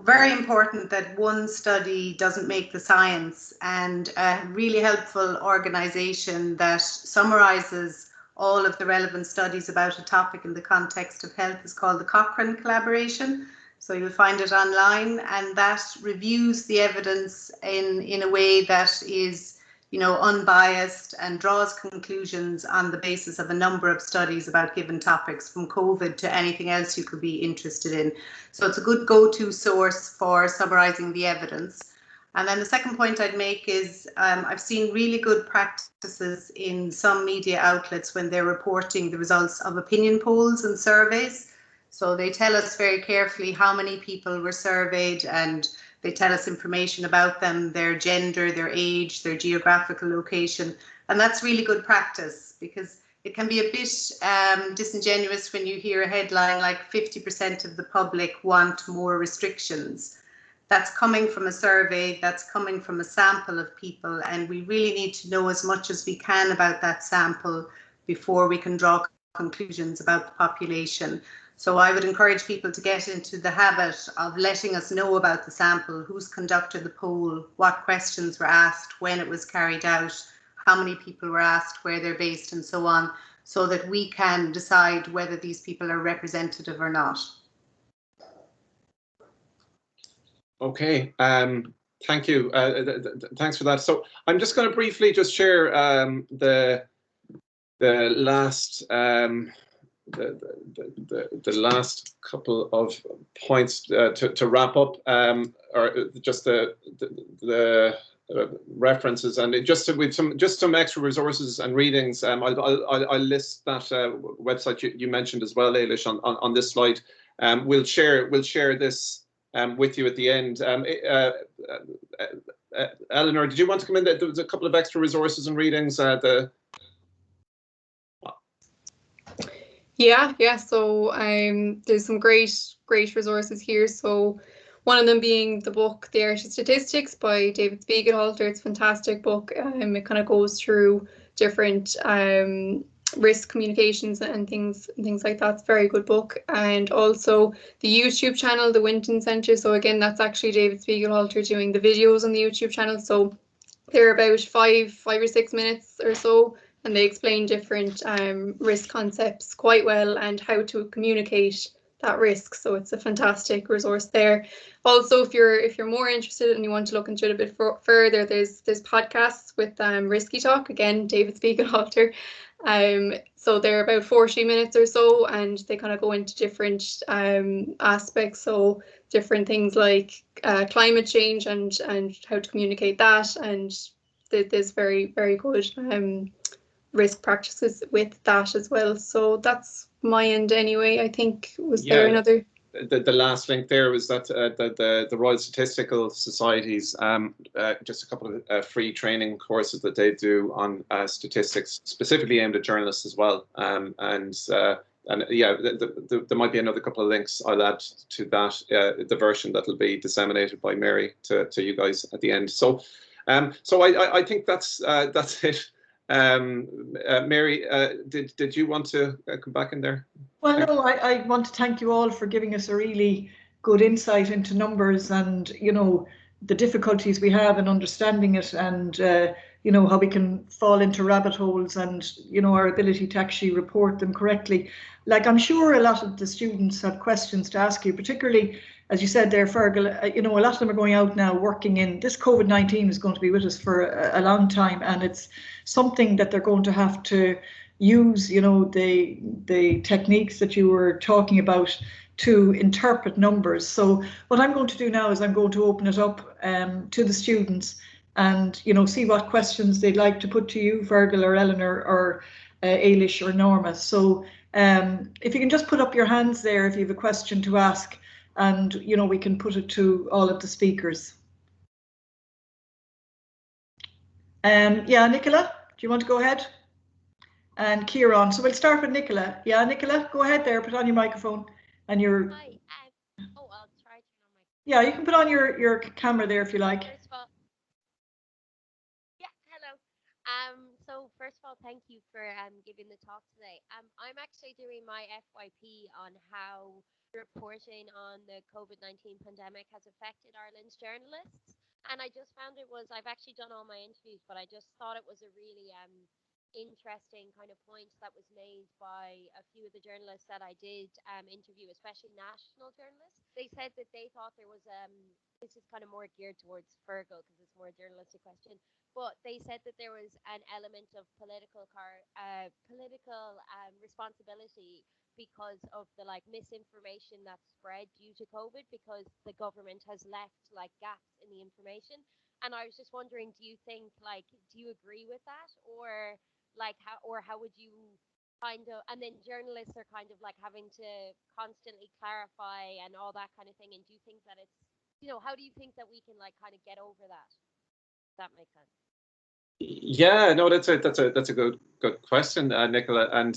S9: Very important that one study doesn't make the science, and a really helpful organisation that summarises all of the relevant studies about a topic in the context of health is called the Cochrane Collaboration. So you'll find it online, and that reviews the evidence in a way that is unbiased and draws conclusions on the basis of a number of studies about given topics, from COVID to anything else you could be interested in. So it's a good go-to source for summarising the evidence. And then the second point I'd make is I've seen really good practices in some media outlets when they're reporting the results of opinion polls and surveys. So they tell us very carefully how many people were surveyed, and they tell us information about them, their gender, their age, their geographical location. And that's really good practice, because it can be a bit disingenuous when you hear a headline like 50% of the public want more restrictions. That's coming from a survey, that's coming from a sample of people, and we really need to know as much as we can about that sample before we can draw conclusions about the population. So I would encourage people to get into the habit of letting us know about the sample, who's conducted the poll, what questions were asked, when it was carried out, how many people were asked, where they're based, and so on, so that we can decide whether these people are representative or not.
S2: Okay, thank you. Thanks for that. So I'm just going to briefly just share the last the last couple of points to wrap up, or just the references, and just with some extra resources and readings. I'll list that website you mentioned as well, Ailish, on this slide. We'll share this with you at the end. Eleanor, did you want to come in? There was a couple of extra resources and readings.
S7: Yeah. So there's some great resources here. So one of them being the book The Irish Statistics by David Spiegelhalter. It's a fantastic book. It kind of goes through different risk communications and things like that. It's a very good book. And also the YouTube channel, the Winton Centre. So again, that's actually David Spiegelhalter doing the videos on the YouTube channel. So they're about 5 or 6 minutes or so, and they explain different risk concepts quite well and how to communicate that risk. So it's a fantastic resource there. Also, if you're more interested and you want to look into it a bit further, there's podcasts with Risky Talk, again, David Spiegelhalter. So they're about 40 minutes or so, and they kind of go into different aspects. So different things like climate change and how to communicate that, and there's very good risk practices with that as well. So that's my end anyway. I think there another?
S2: The last link there was that the Royal Statistical Society's just a couple of free training courses that they do on statistics, specifically aimed at journalists as well. And yeah, there might be another couple of links I'll add to that, the version that will be disseminated by Mary to you guys at the end. So I think that's it. Mary, did you want to come back in there?
S1: Well, no, I want to thank you all for giving us a really good insight into numbers and, you know, the difficulties we have in understanding it, and, you know, how we can fall into rabbit holes, and, you know, our ability to actually report them correctly. Like, I'm sure a lot of the students have questions to ask you, particularly, as you said there, Fergal, you know, a lot of them are going out now working in, this COVID-19 is going to be with us for a long time, and it's something that they're going to have to use, you know, the techniques that you were talking about to interpret numbers. So what I'm going to do now is I'm going to open it up to the students, and, you know, see what questions they'd like to put to you, Fergal or Eleanor or Ailish or Norma. So if you can just put up your hands there if you have a question to ask, and, you know, we can put it to all of the speakers. Yeah, Nicola, do you want to go ahead? And Kieran. So we'll start with Nicola. Yeah, Nicola, go ahead there, put on your microphone and your...
S10: Hi, I'll try to turn on my...
S1: Yeah, you can put on your camera there if you like.
S10: First of all, yeah, hello. So first of all, thank you for giving the talk today. I'm actually doing my FYP on how reporting on the COVID-19 pandemic has affected Ireland's journalists. And I just found I've actually done all my interviews, but I just thought it was a really interesting kind of point that was made by a few of the journalists that I did interview, especially national journalists. They said that they thought there was this is kind of more geared towards Fergal because it's more a journalistic question, but they said that there was an element of political responsibility because of the misinformation that's spread due to COVID, because the government has left gaps in the information. And I was just wondering, do you think do you agree with that, or how would you kind of, and then journalists are kind of having to constantly clarify and all that kind of thing, and do you think that it's, you know, how do you think that we can kind of get over that? If that makes sense.
S2: Yeah, no, that's a good question, Nicola. And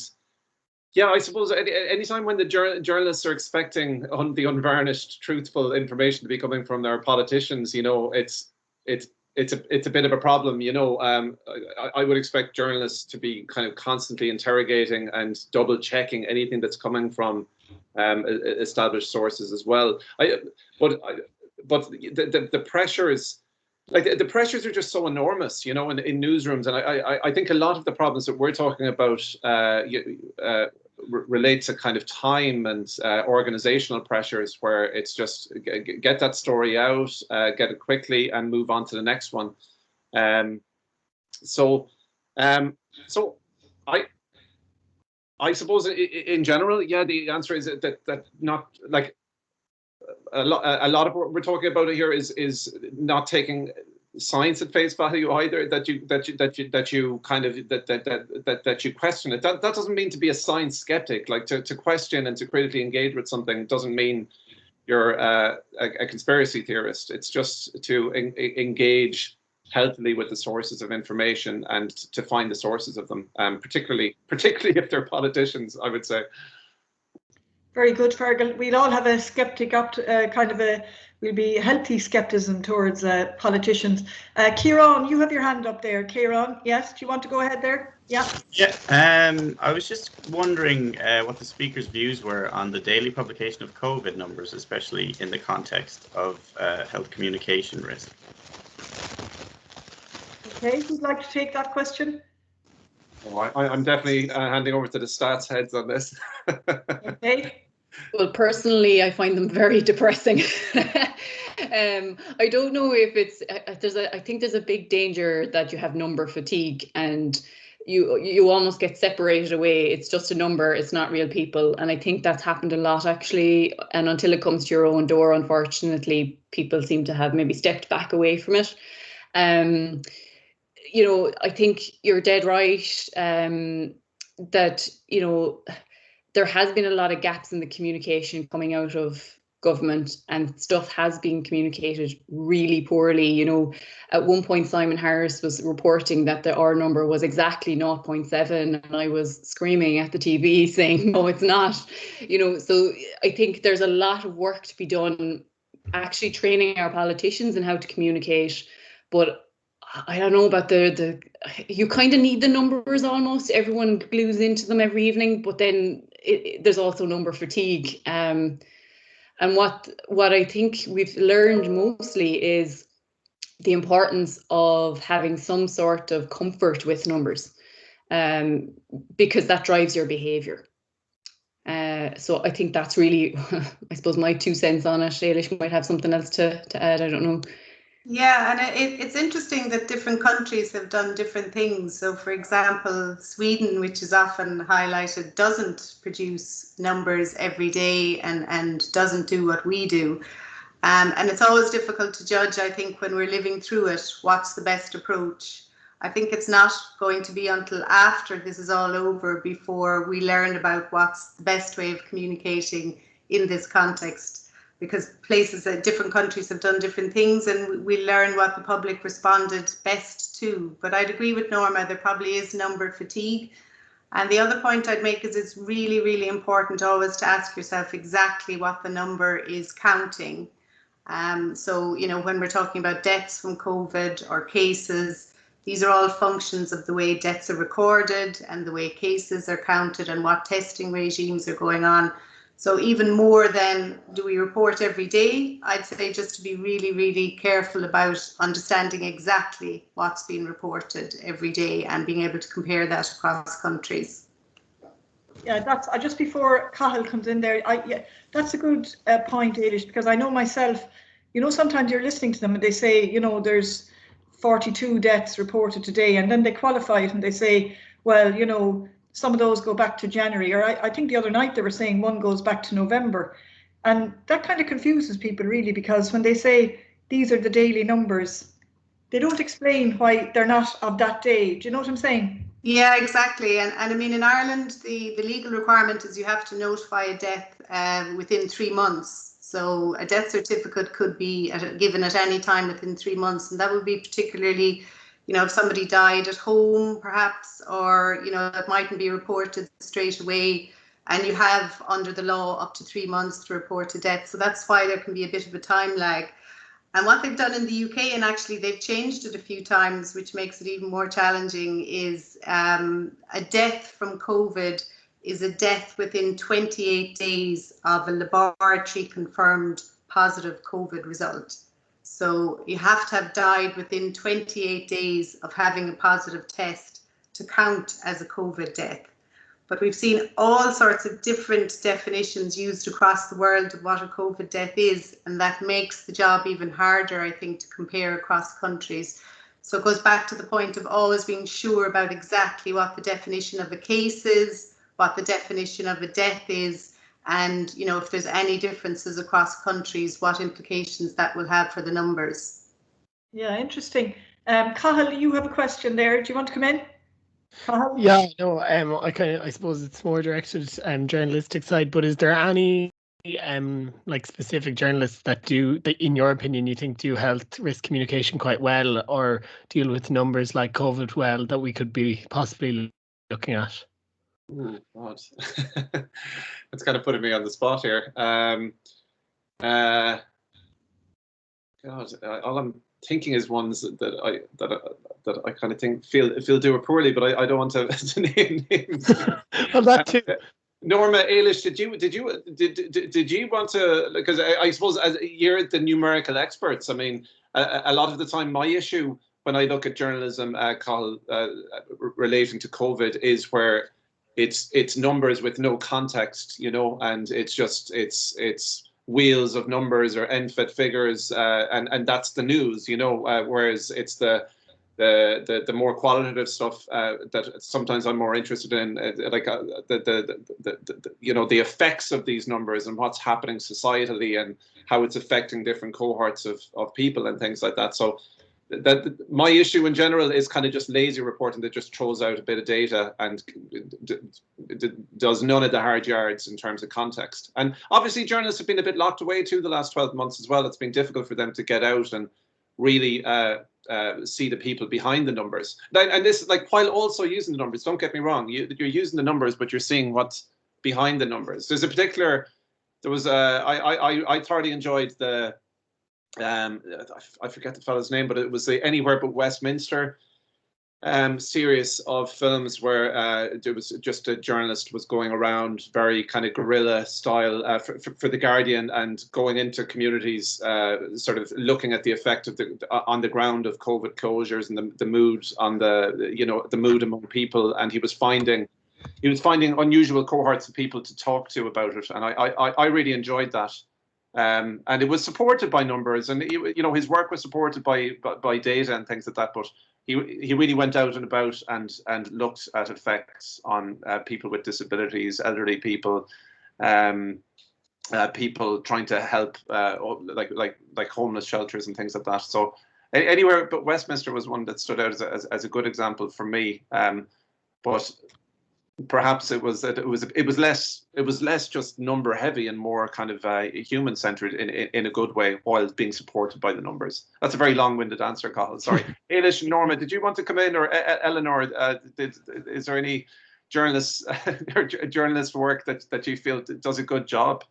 S2: Yeah, I suppose anytime when the journalists are expecting the unvarnished, truthful information to be coming from their politicians, you know, it's a bit of a problem. You know, I would expect journalists to be kind of constantly interrogating and double checking anything that's coming from established sources as well. But the pressure is. Like the pressures are just so enormous, you know, in newsrooms, and I think a lot of the problems that we're talking about relate to kind of time and organizational pressures, where it's just get that story out, get it quickly, and move on to the next one. So I suppose in general, yeah, the answer is that not like. A lot of what we're talking about here is not taking science at face value either. That you question it. That doesn't mean to be a science skeptic. Like to question and to critically engage with something doesn't mean you're a conspiracy theorist. It's just to engage healthily with the sources of information and to find the sources of them. Particularly if they're politicians, I would say.
S1: Very good, Fergal. We'll all have a skeptic we'll be healthy skepticism towards politicians. Kieran, you have your hand up there. Kieran, yes, do you want to go ahead there? Yeah.
S11: Yeah, I was just wondering what the speaker's views were on the daily publication of COVID numbers, especially in the context of health communication risk.
S1: Okay, who'd like to take that question?
S2: Oh, I'm definitely handing over to the stats heads on this.
S1: Okay.
S8: Well, personally, I find them very depressing. I don't know if it's I think there's a big danger that you have number fatigue and you almost get separated away. It's just a number. It's not real people. And I think that's happened a lot, actually. And until it comes to your own door, unfortunately, people seem to have maybe stepped back away from it. You know, I think you're dead right that, you know, there has been a lot of gaps in the communication coming out of government, and stuff has been communicated really poorly. You know, at one point Simon Harris was reporting that the R number was exactly 0.7, and I was screaming at the TV saying, no, it's not. You know, so I think there's a lot of work to be done actually training our politicians in how to communicate. But I don't know about you kind of need the numbers almost. Everyone glues into them every evening, but then there's also number fatigue. And what I think we've learned mostly is the importance of having some sort of comfort with numbers, because that drives your behaviour. So I think that's really, I suppose, my 2 cents on it. Ailish might have something else to add, I don't know.
S9: Yeah, and it's interesting that different countries have done different things. So, for example, Sweden, which is often highlighted, doesn't produce numbers every day and doesn't do what we do. And it's always difficult to judge, I think, when we're living through it, what's the best approach. I think it's not going to be until after this is all over before we learn about what's the best way of communicating in this context. Because different countries have done different things, and we learn what the public responded best to. But I'd agree with Norma, there probably is number fatigue. And the other point I'd make is it's really, really important always to ask yourself exactly what the number is counting. So, you know, when we're talking about deaths from COVID or cases, these are all functions of the way deaths are recorded and the way cases are counted and what testing regimes are going on. So even more than do we report every day, I'd say just to be really, really careful about understanding exactly what's being reported every day and being able to compare that across countries.
S1: Yeah, that's just before Cahill comes in there. Yeah, that's a good point, Ailish, because I know myself, you know, sometimes you're listening to them and they say, you know, there's 42 deaths reported today, and then they qualify it and they say, well, you know, some of those go back to January, or I think the other night they were saying one goes back to November. And that kind of confuses people really, because when they say these are the daily numbers, they don't explain why they're not of that day. Do you know what I'm saying?
S9: Yeah, exactly. And I mean, in Ireland, the legal requirement is you have to notify a death within 3 months. So a death certificate could be given at any time within 3 months. And that would be particularly, you know, if somebody died at home, perhaps, or, you know, that mightn't be reported straight away. and you have under the law up to 3 months to report a death. So that's why there can be a bit of a time lag. And what they've done in the UK, and actually they've changed it a few times, which makes it even more challenging, is a death from COVID is a death within 28 days of a laboratory confirmed positive COVID result. So you have to have died within 28 days of having a positive test to count as a COVID death. But we've seen all sorts of different definitions used across the world of what a COVID death is, and that makes the job even harder, I think, to compare across countries. So it goes back to the point of always being sure about exactly what the definition of a case is, what the definition of a death is, and if there's any differences across countries, what implications that will have for the numbers.
S1: Yeah, interesting. Cathal, you have a question there. Do you want to come in?
S12: Yeah, no, I suppose it's more directed journalistic side, but is there any like specific journalists that in your opinion, you think do health risk communication quite well or deal with numbers like COVID well that we could be possibly looking at?
S2: Oh God, that's kind of putting me on the spot here. God, all I'm thinking is ones that I kind of think feel do it poorly, but I don't want to name names.
S12: Well, that too.
S2: Norma, Ailish, did you want to? Because I suppose as you're the numerical experts. I mean, a lot of the time, my issue when I look at journalism, relating to COVID, is where it's numbers with no context, and it's wheels of numbers or NFIT figures, and that's the news, whereas it's the more qualitative stuff that sometimes I'm more interested in, like the effects of these numbers and what's happening societally and how it's affecting different cohorts of people and things like that. So that my issue in general is kind of just lazy reporting that just throws out a bit of data and does none of the hard yards in terms of context. And obviously journalists have been a bit locked away too the last 12 months as well. It's been difficult for them to get out and really see the people behind the numbers. And this, like, while also using the numbers, don't get me wrong, you're using the numbers, but you're seeing what's behind the numbers. There's a particular, I thoroughly enjoyed the, I forget the fellow's name, but it was the Anywhere But Westminster series of films where there was just a journalist was going around very kind of guerrilla style for the Guardian and going into communities, sort of looking at the effect of on the ground of COVID closures and the mood on the mood among people, and he was finding unusual cohorts of people to talk to about it, and I really enjoyed that. And it was supported by numbers, and his work was supported by data and things like that. But he really went out and about and looked at effects on people with disabilities, elderly people, people trying to help, like homeless shelters and things like that. So Anywhere But Westminster was one that stood out as a good example for me. But perhaps it was less just number heavy and more kind of human centered in a good way, while being supported by the numbers. That's a very long-winded answer, Cathal. Sorry. Ailish, Norma, did you want to come in, or Eleanor? Is there any journalist or journalist work that you feel does a good job?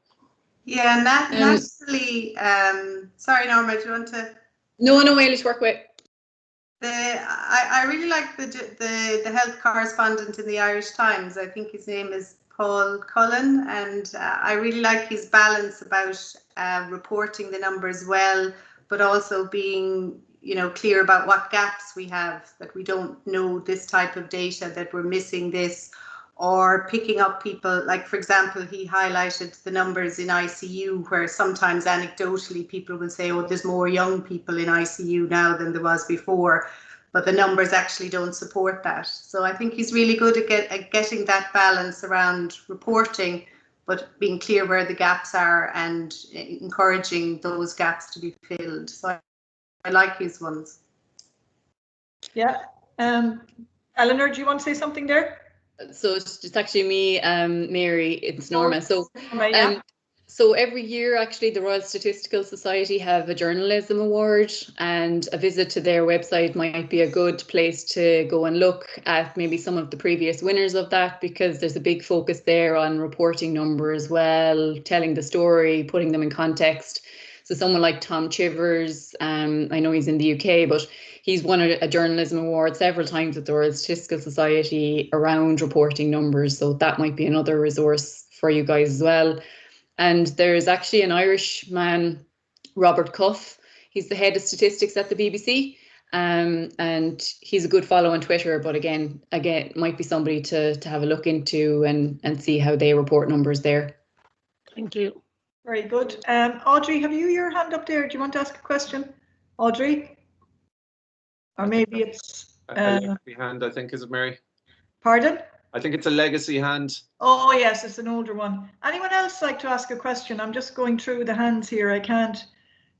S9: Yeah, naturally. Sorry, Norma, do you want to?
S8: No, Ailish, work with.
S9: I really like the health correspondent in the Irish Times. I think his name is Paul Cullen, and I really like his balance about reporting the numbers well, but also being clear about what gaps we have, that we don't know this type of data, that we're missing this, or picking up people. Like, for example, he highlighted the numbers in ICU, where sometimes anecdotally people will say, oh, there's more young people in ICU now than there was before, but the numbers actually don't support that. So I think he's really good at getting that balance around reporting, but being clear where the gaps are and encouraging those gaps to be filled. So I like his ones.
S1: Yeah. Eleanor, do you want to say something there?
S8: So it's actually me, Mary, it's Norma. So So every year, actually, the Royal Statistical Society have a journalism award, and a visit to their website might be a good place to go and look at maybe some of the previous winners of that, because there's a big focus there on reporting numbers well, telling the story, putting them in context. So someone like Tom Chivers, I know he's in the UK, but he's won a journalism award several times at the Royal Statistical Society around reporting numbers. So that might be another resource for you guys as well. And there's actually an Irish man, Robert Cuff. He's the head of statistics at the BBC. And he's a good follow on Twitter, but again, might be somebody to have a look into and see how they report numbers there.
S12: Thank you.
S1: Very good. Audrey, have you your hand up there? Do you want to ask a question? Audrey? Or maybe it's...
S2: a legacy hand, I think, is it, Mary?
S1: Pardon?
S2: I think it's a legacy hand.
S1: Oh, yes, it's an older one. Anyone else like to ask a question? I'm just going through the hands here. I can't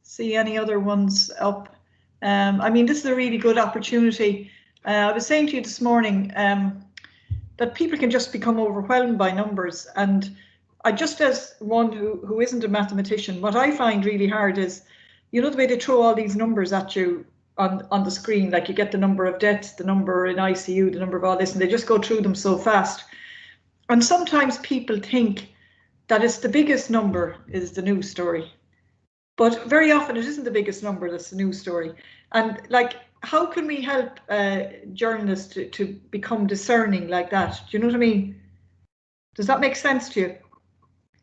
S1: see any other ones up. I mean, this is a really good opportunity. I was saying to you this morning that people can just become overwhelmed by numbers. And I just, as one who isn't a mathematician, what I find really hard is, you know, the way they throw all these numbers at you on the screen, like you get the number of deaths, the number in ICU, the number of all this, and they just go through them so fast. And sometimes people think that it's the biggest number is the news story. But very often it isn't the biggest number that's the news story. And like, how can we help journalists to become discerning like that? Do you know what I mean? Does that make sense to you?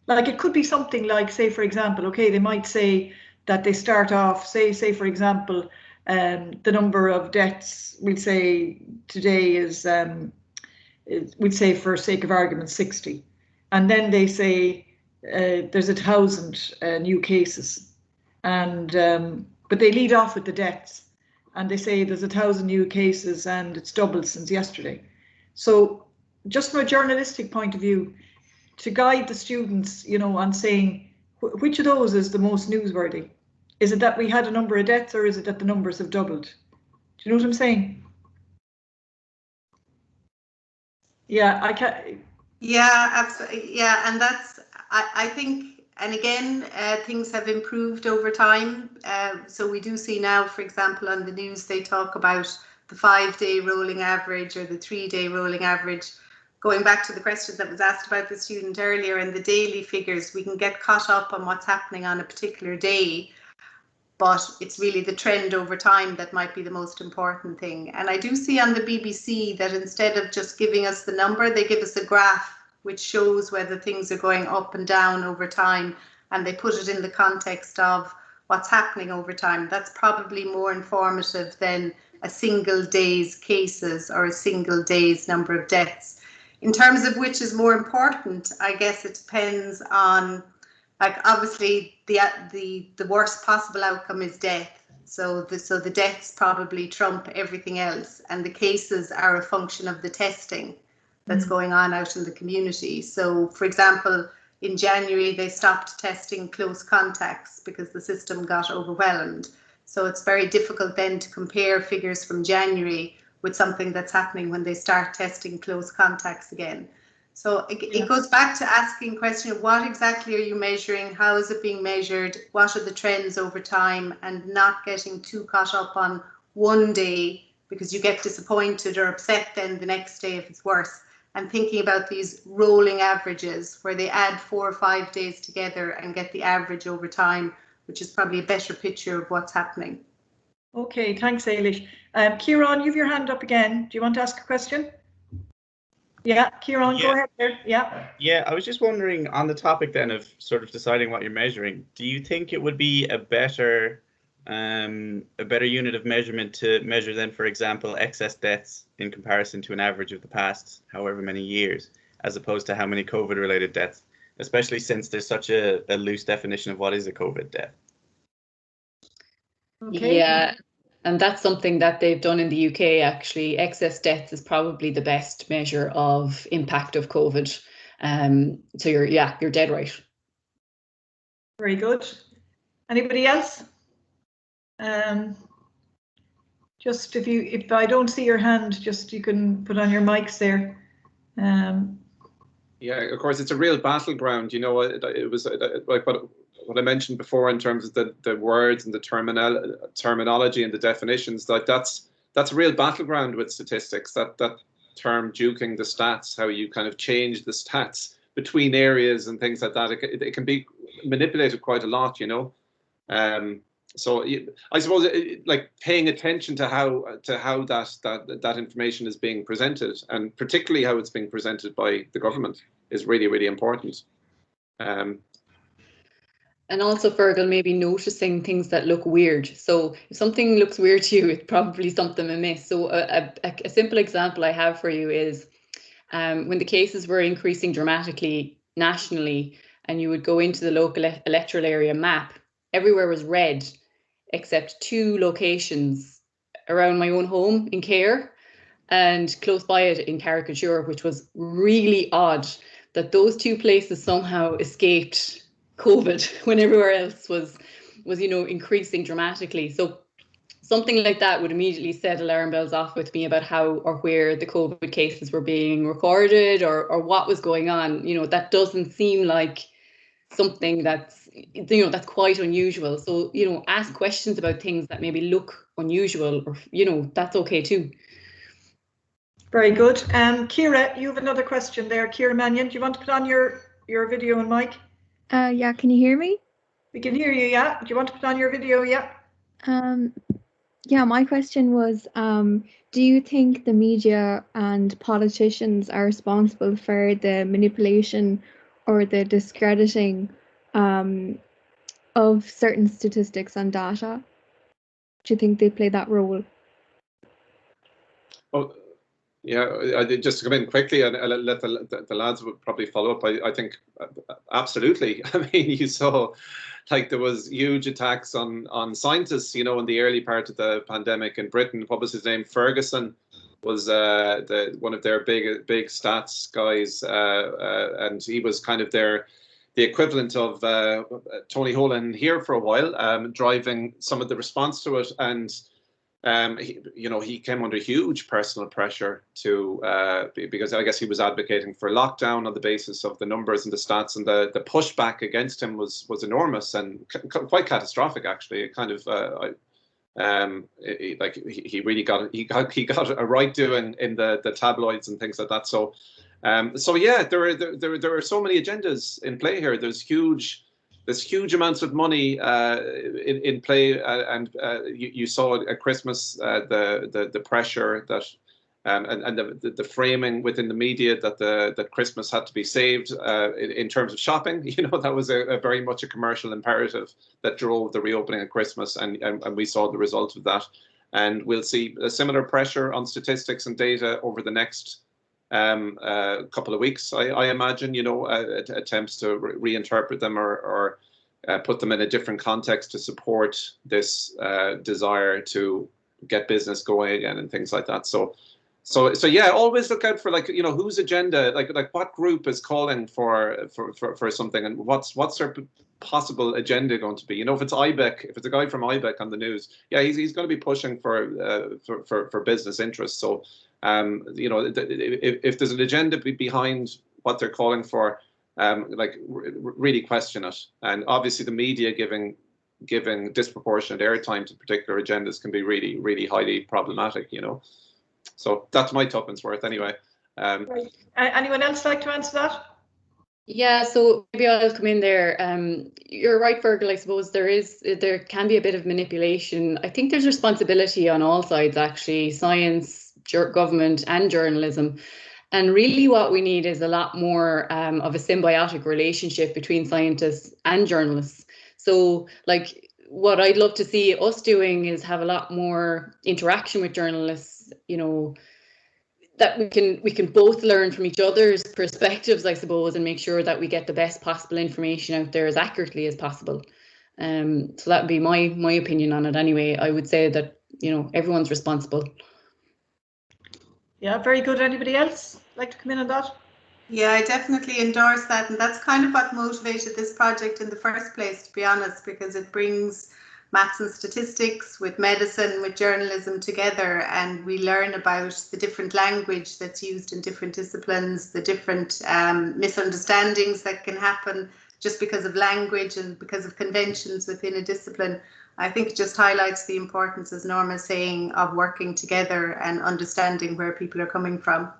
S1: Like, it could be something like, say, for example, okay, they might say that they start off, say for example, the number of deaths, we'll say today is, we'd say for sake of argument, 60. And then they say there's 1,000 new cases. And but they lead off with the deaths. And they say there's 1,000 new cases and it's doubled since yesterday. So just from a journalistic point of view, to guide the students, you know, on saying which of those is the most newsworthy. Is it that we had a number of deaths, or is it that the numbers have doubled? Do you know what I'm saying? Yeah, I can.
S9: Yeah, absolutely. Yeah, and that's, I think, and again, things have improved over time. So we do see now, for example, on the news, they talk about the 5-day rolling average or the 3-day rolling average. Going back to the question that was asked about the student earlier, and the daily figures, we can get caught up on what's happening on a particular day, but it's really the trend over time that might be the most important thing. And I do see on the BBC that instead of just giving us the number, they give us a graph which shows whether things are going up and down over time, and they put it in the context of what's happening over time. That's probably more informative than a single day's cases or a single day's number of deaths. In terms of which is more important, I guess it depends on, like, obviously the worst possible outcome is death. So the deaths probably trump everything else, and the cases are a function of the testing that's going on out in the community. So, for example, in January they stopped testing close contacts because the system got overwhelmed. So it's very difficult then to compare figures from January with something that's happening when they start testing close contacts again. So it goes back to asking the question of what exactly are you measuring, how is it being measured, what are the trends over time, and not getting too caught up on one day because you get disappointed or upset then the next day if it's worse, and thinking about these rolling averages where they add 4 or 5 days together and get the average over time, which is probably a better picture of what's happening.
S1: Okay, thanks, Ailish. Kieran, you have your hand up again. Do you want to ask a question? Yeah, Kieran, go ahead there. Yeah.
S11: Yeah, I was just wondering on the topic then of sort of deciding what you're measuring. Do you think it would be a better unit of measurement to measure then, for example, excess deaths in comparison to an average of the past however many years, as opposed to how many COVID-related deaths, especially since there's such a loose definition of what is a COVID death?
S1: Okay.
S8: Yeah, and that's something that they've done in the UK, actually. Excess deaths is probably the best measure of impact of COVID. So you're dead right.
S1: Very good. Anybody else? Just if I don't see your hand, just you can put on your mics there.
S2: Yeah, of course, it's a real battleground. You know, it was like what I mentioned before in terms of the words and the terminology and the definitions. That's a real battleground with statistics. That term "juking the stats," how you kind of change the stats between areas and things like that. It can be manipulated quite a lot, you know. So I suppose like paying attention to how that information is being presented, and particularly how it's being presented by the government, is really, really important.
S8: And also, Fergal, maybe noticing things that look weird. So if something looks weird to you, it's probably something amiss. So a simple example I have for you is when the cases were increasing dramatically nationally, and you would go into the local electoral area map, everywhere was red, except 2 locations around my own home in Cahir and close by it in Carrickasure, which was really odd that those 2 places somehow escaped COVID when everywhere else was you know, increasing dramatically. So something like that would immediately set alarm bells off with me about how or where the COVID cases were being recorded or what was going on. You know, that doesn't seem like something that's, you know, that's quite unusual. So, you know, ask questions about things that maybe look unusual, or, you know, that's okay too.
S1: Very good. Ciara, you have another question there. Ciara Mannion, do you want to put on your video and mic?
S13: Yeah, can you hear me?
S1: We can hear you, yeah. Do you want to put on your video? Yeah.
S13: Yeah, my question was, do you think the media and politicians are responsible for the manipulation or the discrediting of certain statistics and data? Do you think they play that role?
S2: Oh, yeah, just to come in quickly and let the lads would probably follow up. I think absolutely. I mean, you saw like there was huge attacks on scientists, you know, in the early part of the pandemic in Britain. What was his name? Ferguson was one of their big stats guys, and he was kind of the equivalent of Tony Holan here for a while, driving some of the response to it. And he came under huge personal pressure because I guess he was advocating for lockdown on the basis of the numbers and the stats, and the pushback against him was enormous and quite catastrophic, actually. It kind of he really got a right doing in the tabloids and things like that. So yeah, there are so many agendas in play here. There's huge amounts of money in play, and you saw at Christmas the pressure that and the framing within the media that Christmas had to be saved in terms of shopping. You know, that was a very much a commercial imperative that drove the reopening of Christmas, and we saw the result of that. And we'll see a similar pressure on statistics and data over the next couple of weeks, I imagine, you know, attempts to reinterpret them or put them in a different context to support this desire to get business going again and things like that. So yeah, always look out for, like, you know, whose agenda, like what group is calling for something, and what's their possible agenda going to be. You know, if it's IBEC, if it's a guy from IBEC on the news, yeah, he's going to be pushing for business interests. So you know, if there's an agenda behind what they're calling for, really question it. And obviously the media giving disproportionate airtime to particular agendas can be really, really highly problematic, you know. So that's my tuppence worth anyway.
S1: Right. Anyone else like to answer that?
S8: Yeah, so maybe I'll come in there. You're right, Fergal. I suppose there can be a bit of manipulation. I think there's responsibility on all sides, actually, science, government, and journalism. And really what we need is a lot more of a symbiotic relationship between scientists and journalists. So, like, what I'd love to see us doing is have a lot more interaction with journalists, you know, that we can both learn from each other's perspectives, I suppose, and make sure that we get the best possible information out there as accurately as possible. So that would be my opinion on it anyway. I would say that, you know, everyone's responsible.
S1: Yeah, very good. Anybody else like to come in on that?
S9: Yeah, I definitely endorse that, and that's kind of what motivated this project in the first place, to be honest, because it brings maths and statistics, with medicine, with journalism together, and we learn about the different language that's used in different disciplines, the different misunderstandings that can happen just because of language and because of conventions within a discipline. I think it just highlights the importance, as Norma's saying, of working together and understanding where people are coming from.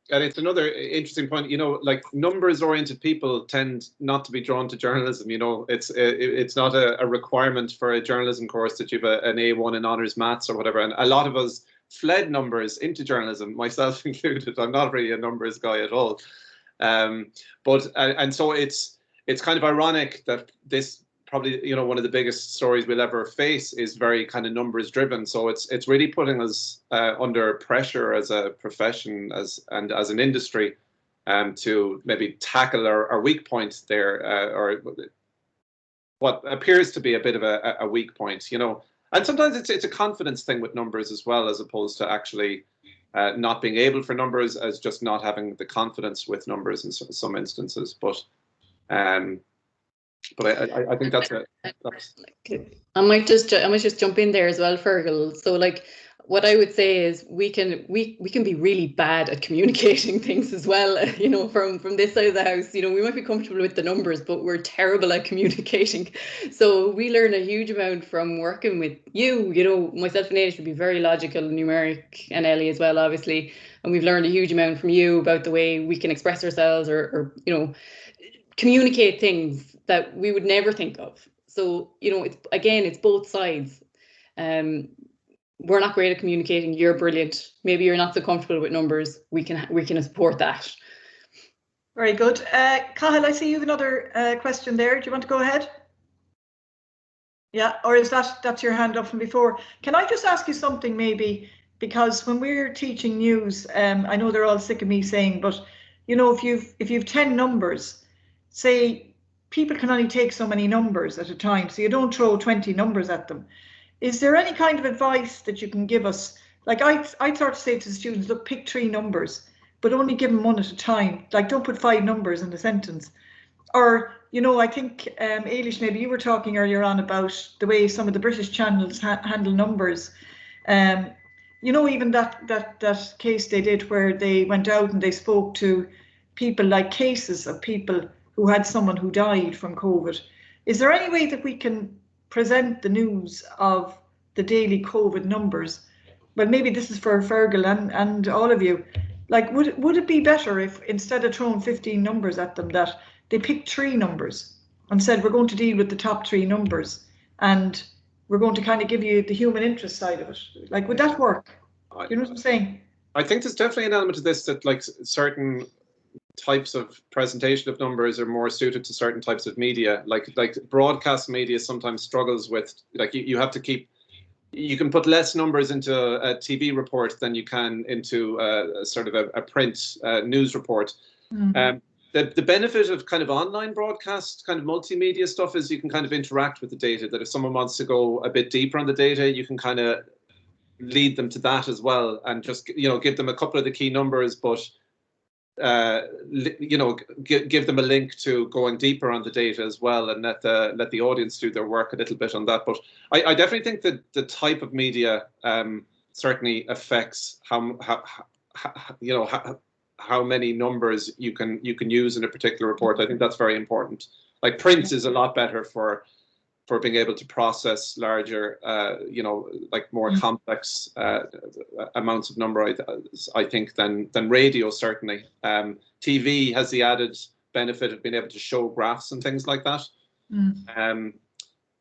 S2: And it's another interesting point, you know, like numbers-oriented people tend not to be drawn to journalism. You know, it's not a requirement for a journalism course that you have an A1 in honours maths or whatever. And a lot of us fled numbers into journalism, myself included. I'm not really a numbers guy at all. And so it's kind of ironic that this probably, you know, one of the biggest stories we'll ever face is very kind of numbers driven. So it's really putting us under pressure as a profession and as an industry to maybe tackle our weak point there, or what appears to be a bit of a weak point, you know. And sometimes it's a confidence thing with numbers as well, as opposed to actually not being able for numbers, as just not having the confidence with numbers in some instances. But I think that's
S8: I might just jump in there as well, Fergal. So like what I would say is we can be really bad at communicating things as well, you know, from this side of the house. You know, we might be comfortable with the numbers, but we're terrible at communicating. So we learn a huge amount from working with you. You know, myself and Ailish would be very logical, numeric, and Ellie as well, obviously. And we've learned a huge amount from you about the way we can express ourselves or you know, communicate things that we would never think of. So, you know, it's both sides. We're not great at communicating. You're brilliant. Maybe you're not so comfortable with numbers. We can support that.
S1: Very good. Cahill, I see you have another question there. Do you want to go ahead? Yeah, or is that's your hand up from before? Can I just ask you something maybe? Because when we're teaching news, I know they're all sick of me saying, but you know, if you've 10 numbers, say people can only take so many numbers at a time, so you don't throw 20 numbers at them. Is there any kind of advice that you can give us? Like I sort of say to the students, look, pick 3 numbers, but only give them one at a time. Like don't put 5 numbers in the sentence. Or, you know, I think, Ailish, maybe you were talking earlier on about the way some of the British channels handle numbers. You know, even that case they did where they went out and they spoke to people, like cases of people who had someone who died from COVID. Is there any way that we can present the news of the daily COVID numbers? Well, maybe this is for Fergal and all of you. Like, would it be better if instead of throwing 15 numbers at them, that they picked 3 numbers and said, we're going to deal with the top 3 numbers and we're going to kind of give you the human interest side of it? Like, would that work? You know what I'm saying?
S2: I think there's definitely an element of this that, like, certain types of presentation of numbers are more suited to certain types of media. Like broadcast media sometimes struggles with, like, you have to keep, you can put less numbers into a TV report than you can into sort of a print news report. Mm-hmm. The benefit of kind of online broadcast, kind of multimedia stuff, is you can kind of interact with the data, that if someone wants to go a bit deeper on the data, you can kind of lead them to that as well, and just, you know, give them a couple of the key numbers, but you know, give them a link to going deeper on the data as well, and let the audience do their work a little bit on that. But I definitely think that the type of media certainly affects how many numbers you can use in a particular report. I think that's very important. Like print is a lot better for being able to process larger, you know, like more complex amounts of number, I think, than radio, certainly. TV has the added benefit of being able to show graphs and things like that.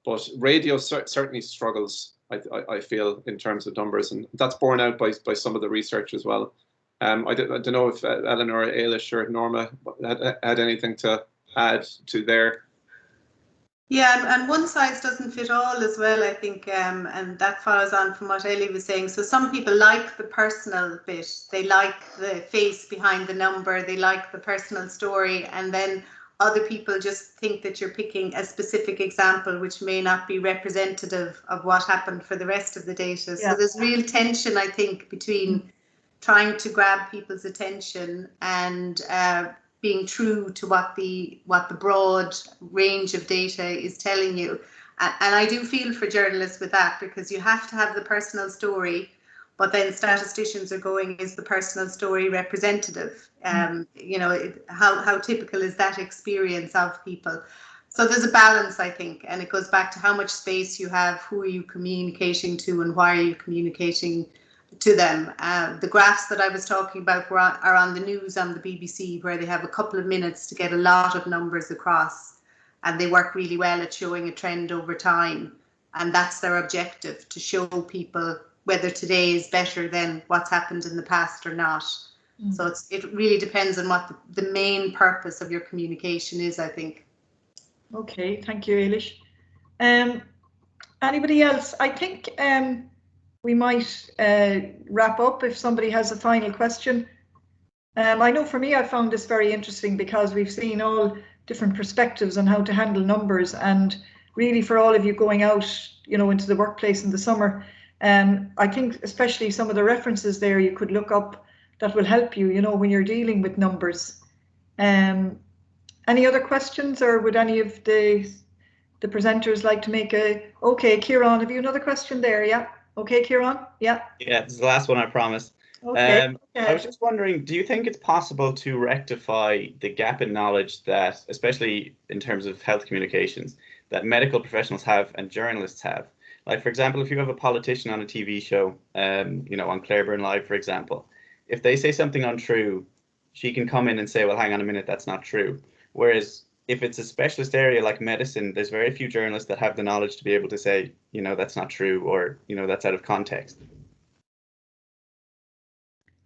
S2: But radio certainly struggles, I feel, in terms of numbers, and that's borne out by some of the research as well. I don't know if Eleanor, Ailish or Norma had anything to add to there.
S9: Yeah, and one size doesn't fit all as well, I think, and that follows on from what Ellie was saying. So some people like the personal bit, they like the face behind the number, they like the personal story, and then other people just think that you're picking a specific example which may not be representative of what happened for the rest of the data. Yeah. So there's real tension, I think, between trying to grab people's attention and being true to what the broad range of data is telling you. And I do feel for journalists with that, because you have to have the personal story, but then statisticians are going, is the personal story representative? You know, how typical is that experience of people? So there's a balance, I think, and it goes back to how much space you have, who are you communicating to, and why are you communicating to them. The graphs that I was talking about are on the news on the BBC, where they have a couple of minutes to get a lot of numbers across, and they work really well at showing a trend over time. And that's their objective, to show people whether today is better than what's happened in the past or not. So it really depends on what the main purpose of your communication is, I think.
S1: Okay, thank you, Ailish. Anybody else? I think we might wrap up if somebody has a final question. I know for me, I found this very interesting, because we've seen all different perspectives on how to handle numbers, and really for all of you going out, you know, into the workplace in the summer, I think especially some of the references there you could look up that will help you, you know, when you're dealing with numbers. Any other questions, or would any of the presenters like to make a? Okay, Kieran, have you another question there? Yeah. Okay, Kieran. Yeah.
S11: Yeah, this is the last one, I promise.
S1: Okay.
S11: I was just wondering, do you think it's possible to rectify the gap in knowledge that, especially in terms of health communications, that medical professionals have and journalists have? Like, for example, if you have a politician on a TV show, you know, on Claiborne Live, for example, if they say something untrue, she can come in and say, well, hang on a minute, that's not true. Whereas if it's a specialist area like medicine, there's very few journalists that have the knowledge to be able to say, you know, that's not true, or, you know, that's out of context.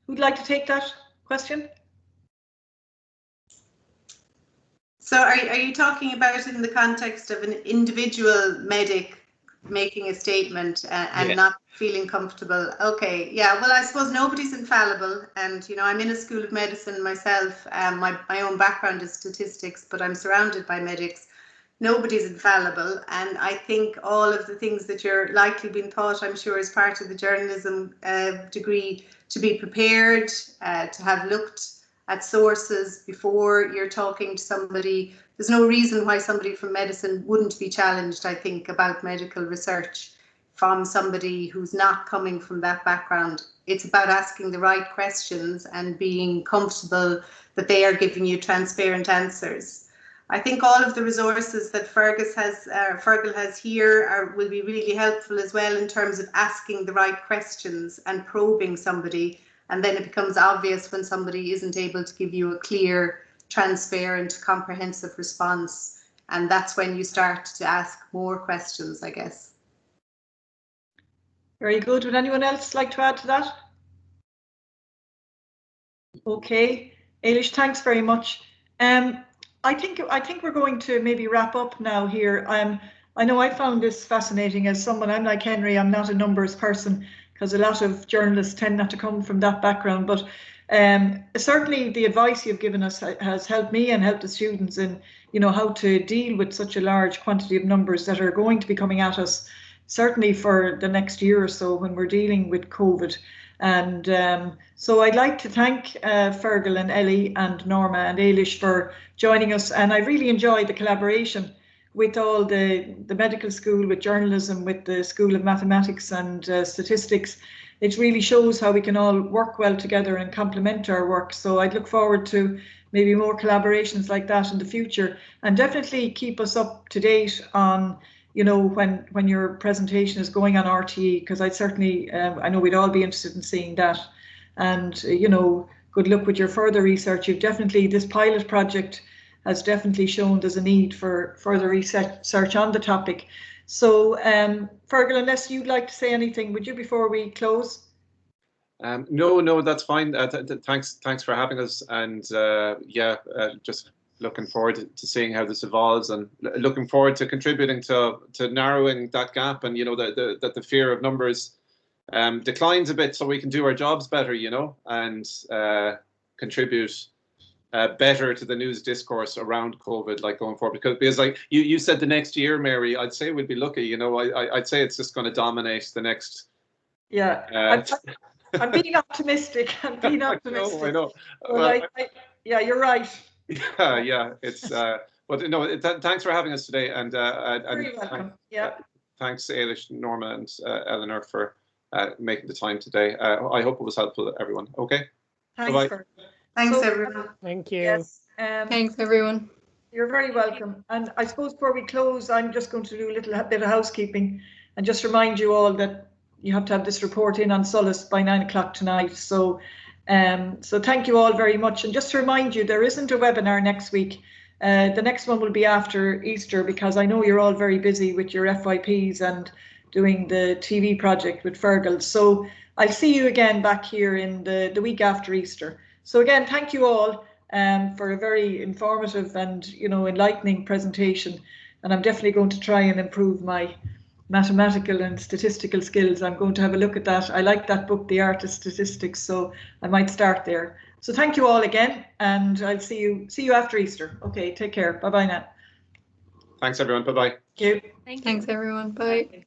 S1: Who'd like to take that question?
S9: So are you talking about in the context of an individual medic making a statement and not feeling comfortable? Okay, yeah, well, I suppose nobody's infallible, and you know, I'm in a school of medicine myself. My own background is statistics, but I'm surrounded by medics. Nobody's infallible, and I think all of the things that you're likely being taught, I'm sure, as part of the journalism degree, to be prepared, to have looked at sources before you're talking to somebody. There's no reason why somebody from medicine wouldn't be challenged, I think, about medical research from somebody who's not coming from that background. It's about asking the right questions and being comfortable that they are giving you transparent answers. I think all of the resources that Fergal has here will be really helpful as well, in terms of asking the right questions and probing somebody. And then it becomes obvious when somebody isn't able to give you a clear, transparent, comprehensive response. And that's when you start to ask more questions, I guess.
S1: Very good. Would anyone else like to add to that? Okay, Ailish, thanks very much. I think we're going to maybe wrap up now here. I know I found this fascinating. As someone, I'm like Henry, I'm not a numbers person, because a lot of journalists tend not to come from that background, but certainly the advice you've given us has helped me and helped the students in, you know, how to deal with such a large quantity of numbers that are going to be coming at us, certainly for the next year or so when we're dealing with COVID. And so I'd like to thank Fergal and Ellie and Norma and Ailish for joining us, and I really enjoyed the collaboration with all the medical school, with journalism, with the School of Mathematics and Statistics. It really shows how we can all work well together and complement our work. So I'd look forward to maybe more collaborations like that in the future, and definitely keep us up to date on, you know, when your presentation is going on RTE, because I'd certainly, I know we'd all be interested in seeing that. And, you know, good luck with your further research. You've definitely, this pilot project has definitely shown there's a need for further research on the topic. So, Fergal, unless you'd like to say anything, would you, before we close?
S2: No, that's fine. Thanks for having us, and just looking forward to seeing how this evolves, and looking forward to contributing to narrowing that gap, and you know that the fear of numbers declines a bit, so we can do our jobs better, you know, and contribute better to the news discourse around COVID, like going forward. Because like you said, the next year, Mary, I'd say we'd be lucky. You know, I'd say it's just going to dominate the next.
S1: Yeah. I'm being optimistic. I know.
S2: I know.
S1: Well, yeah, you're right.
S2: Yeah, it's But no, thanks for having us today, and
S1: Very welcome. Yeah.
S2: Thanks, Ailish, Norma, and Eleanor for making the time today. I hope it was helpful to everyone. Okay.
S1: Thanks.
S2: Bye-bye.
S9: Thanks, everyone.
S12: Thank you.
S1: Yes.
S7: Thanks, everyone.
S1: You're very welcome. And I suppose before we close, I'm just going to do a little bit of housekeeping and just remind you all that you have to have this report in on Solace by 9 o'clock tonight. So, so thank you all very much. And just to remind you, there isn't a webinar next week. The next one will be after Easter, because I know you're all very busy with your FYPs and doing the TV project with Fergal. So I'll see you again back here in the week after Easter. So again, thank you all for a very informative and, you know, enlightening presentation. And I'm definitely going to try and improve my mathematical and statistical skills. I'm going to have a look at that. I like that book, The Art of Statistics, so I might start there. So thank you all again, and I'll see you after Easter. Okay, take care. Bye bye now.
S2: Thanks everyone. Bye bye.
S1: Thank you.
S7: Thanks, everyone. Bye.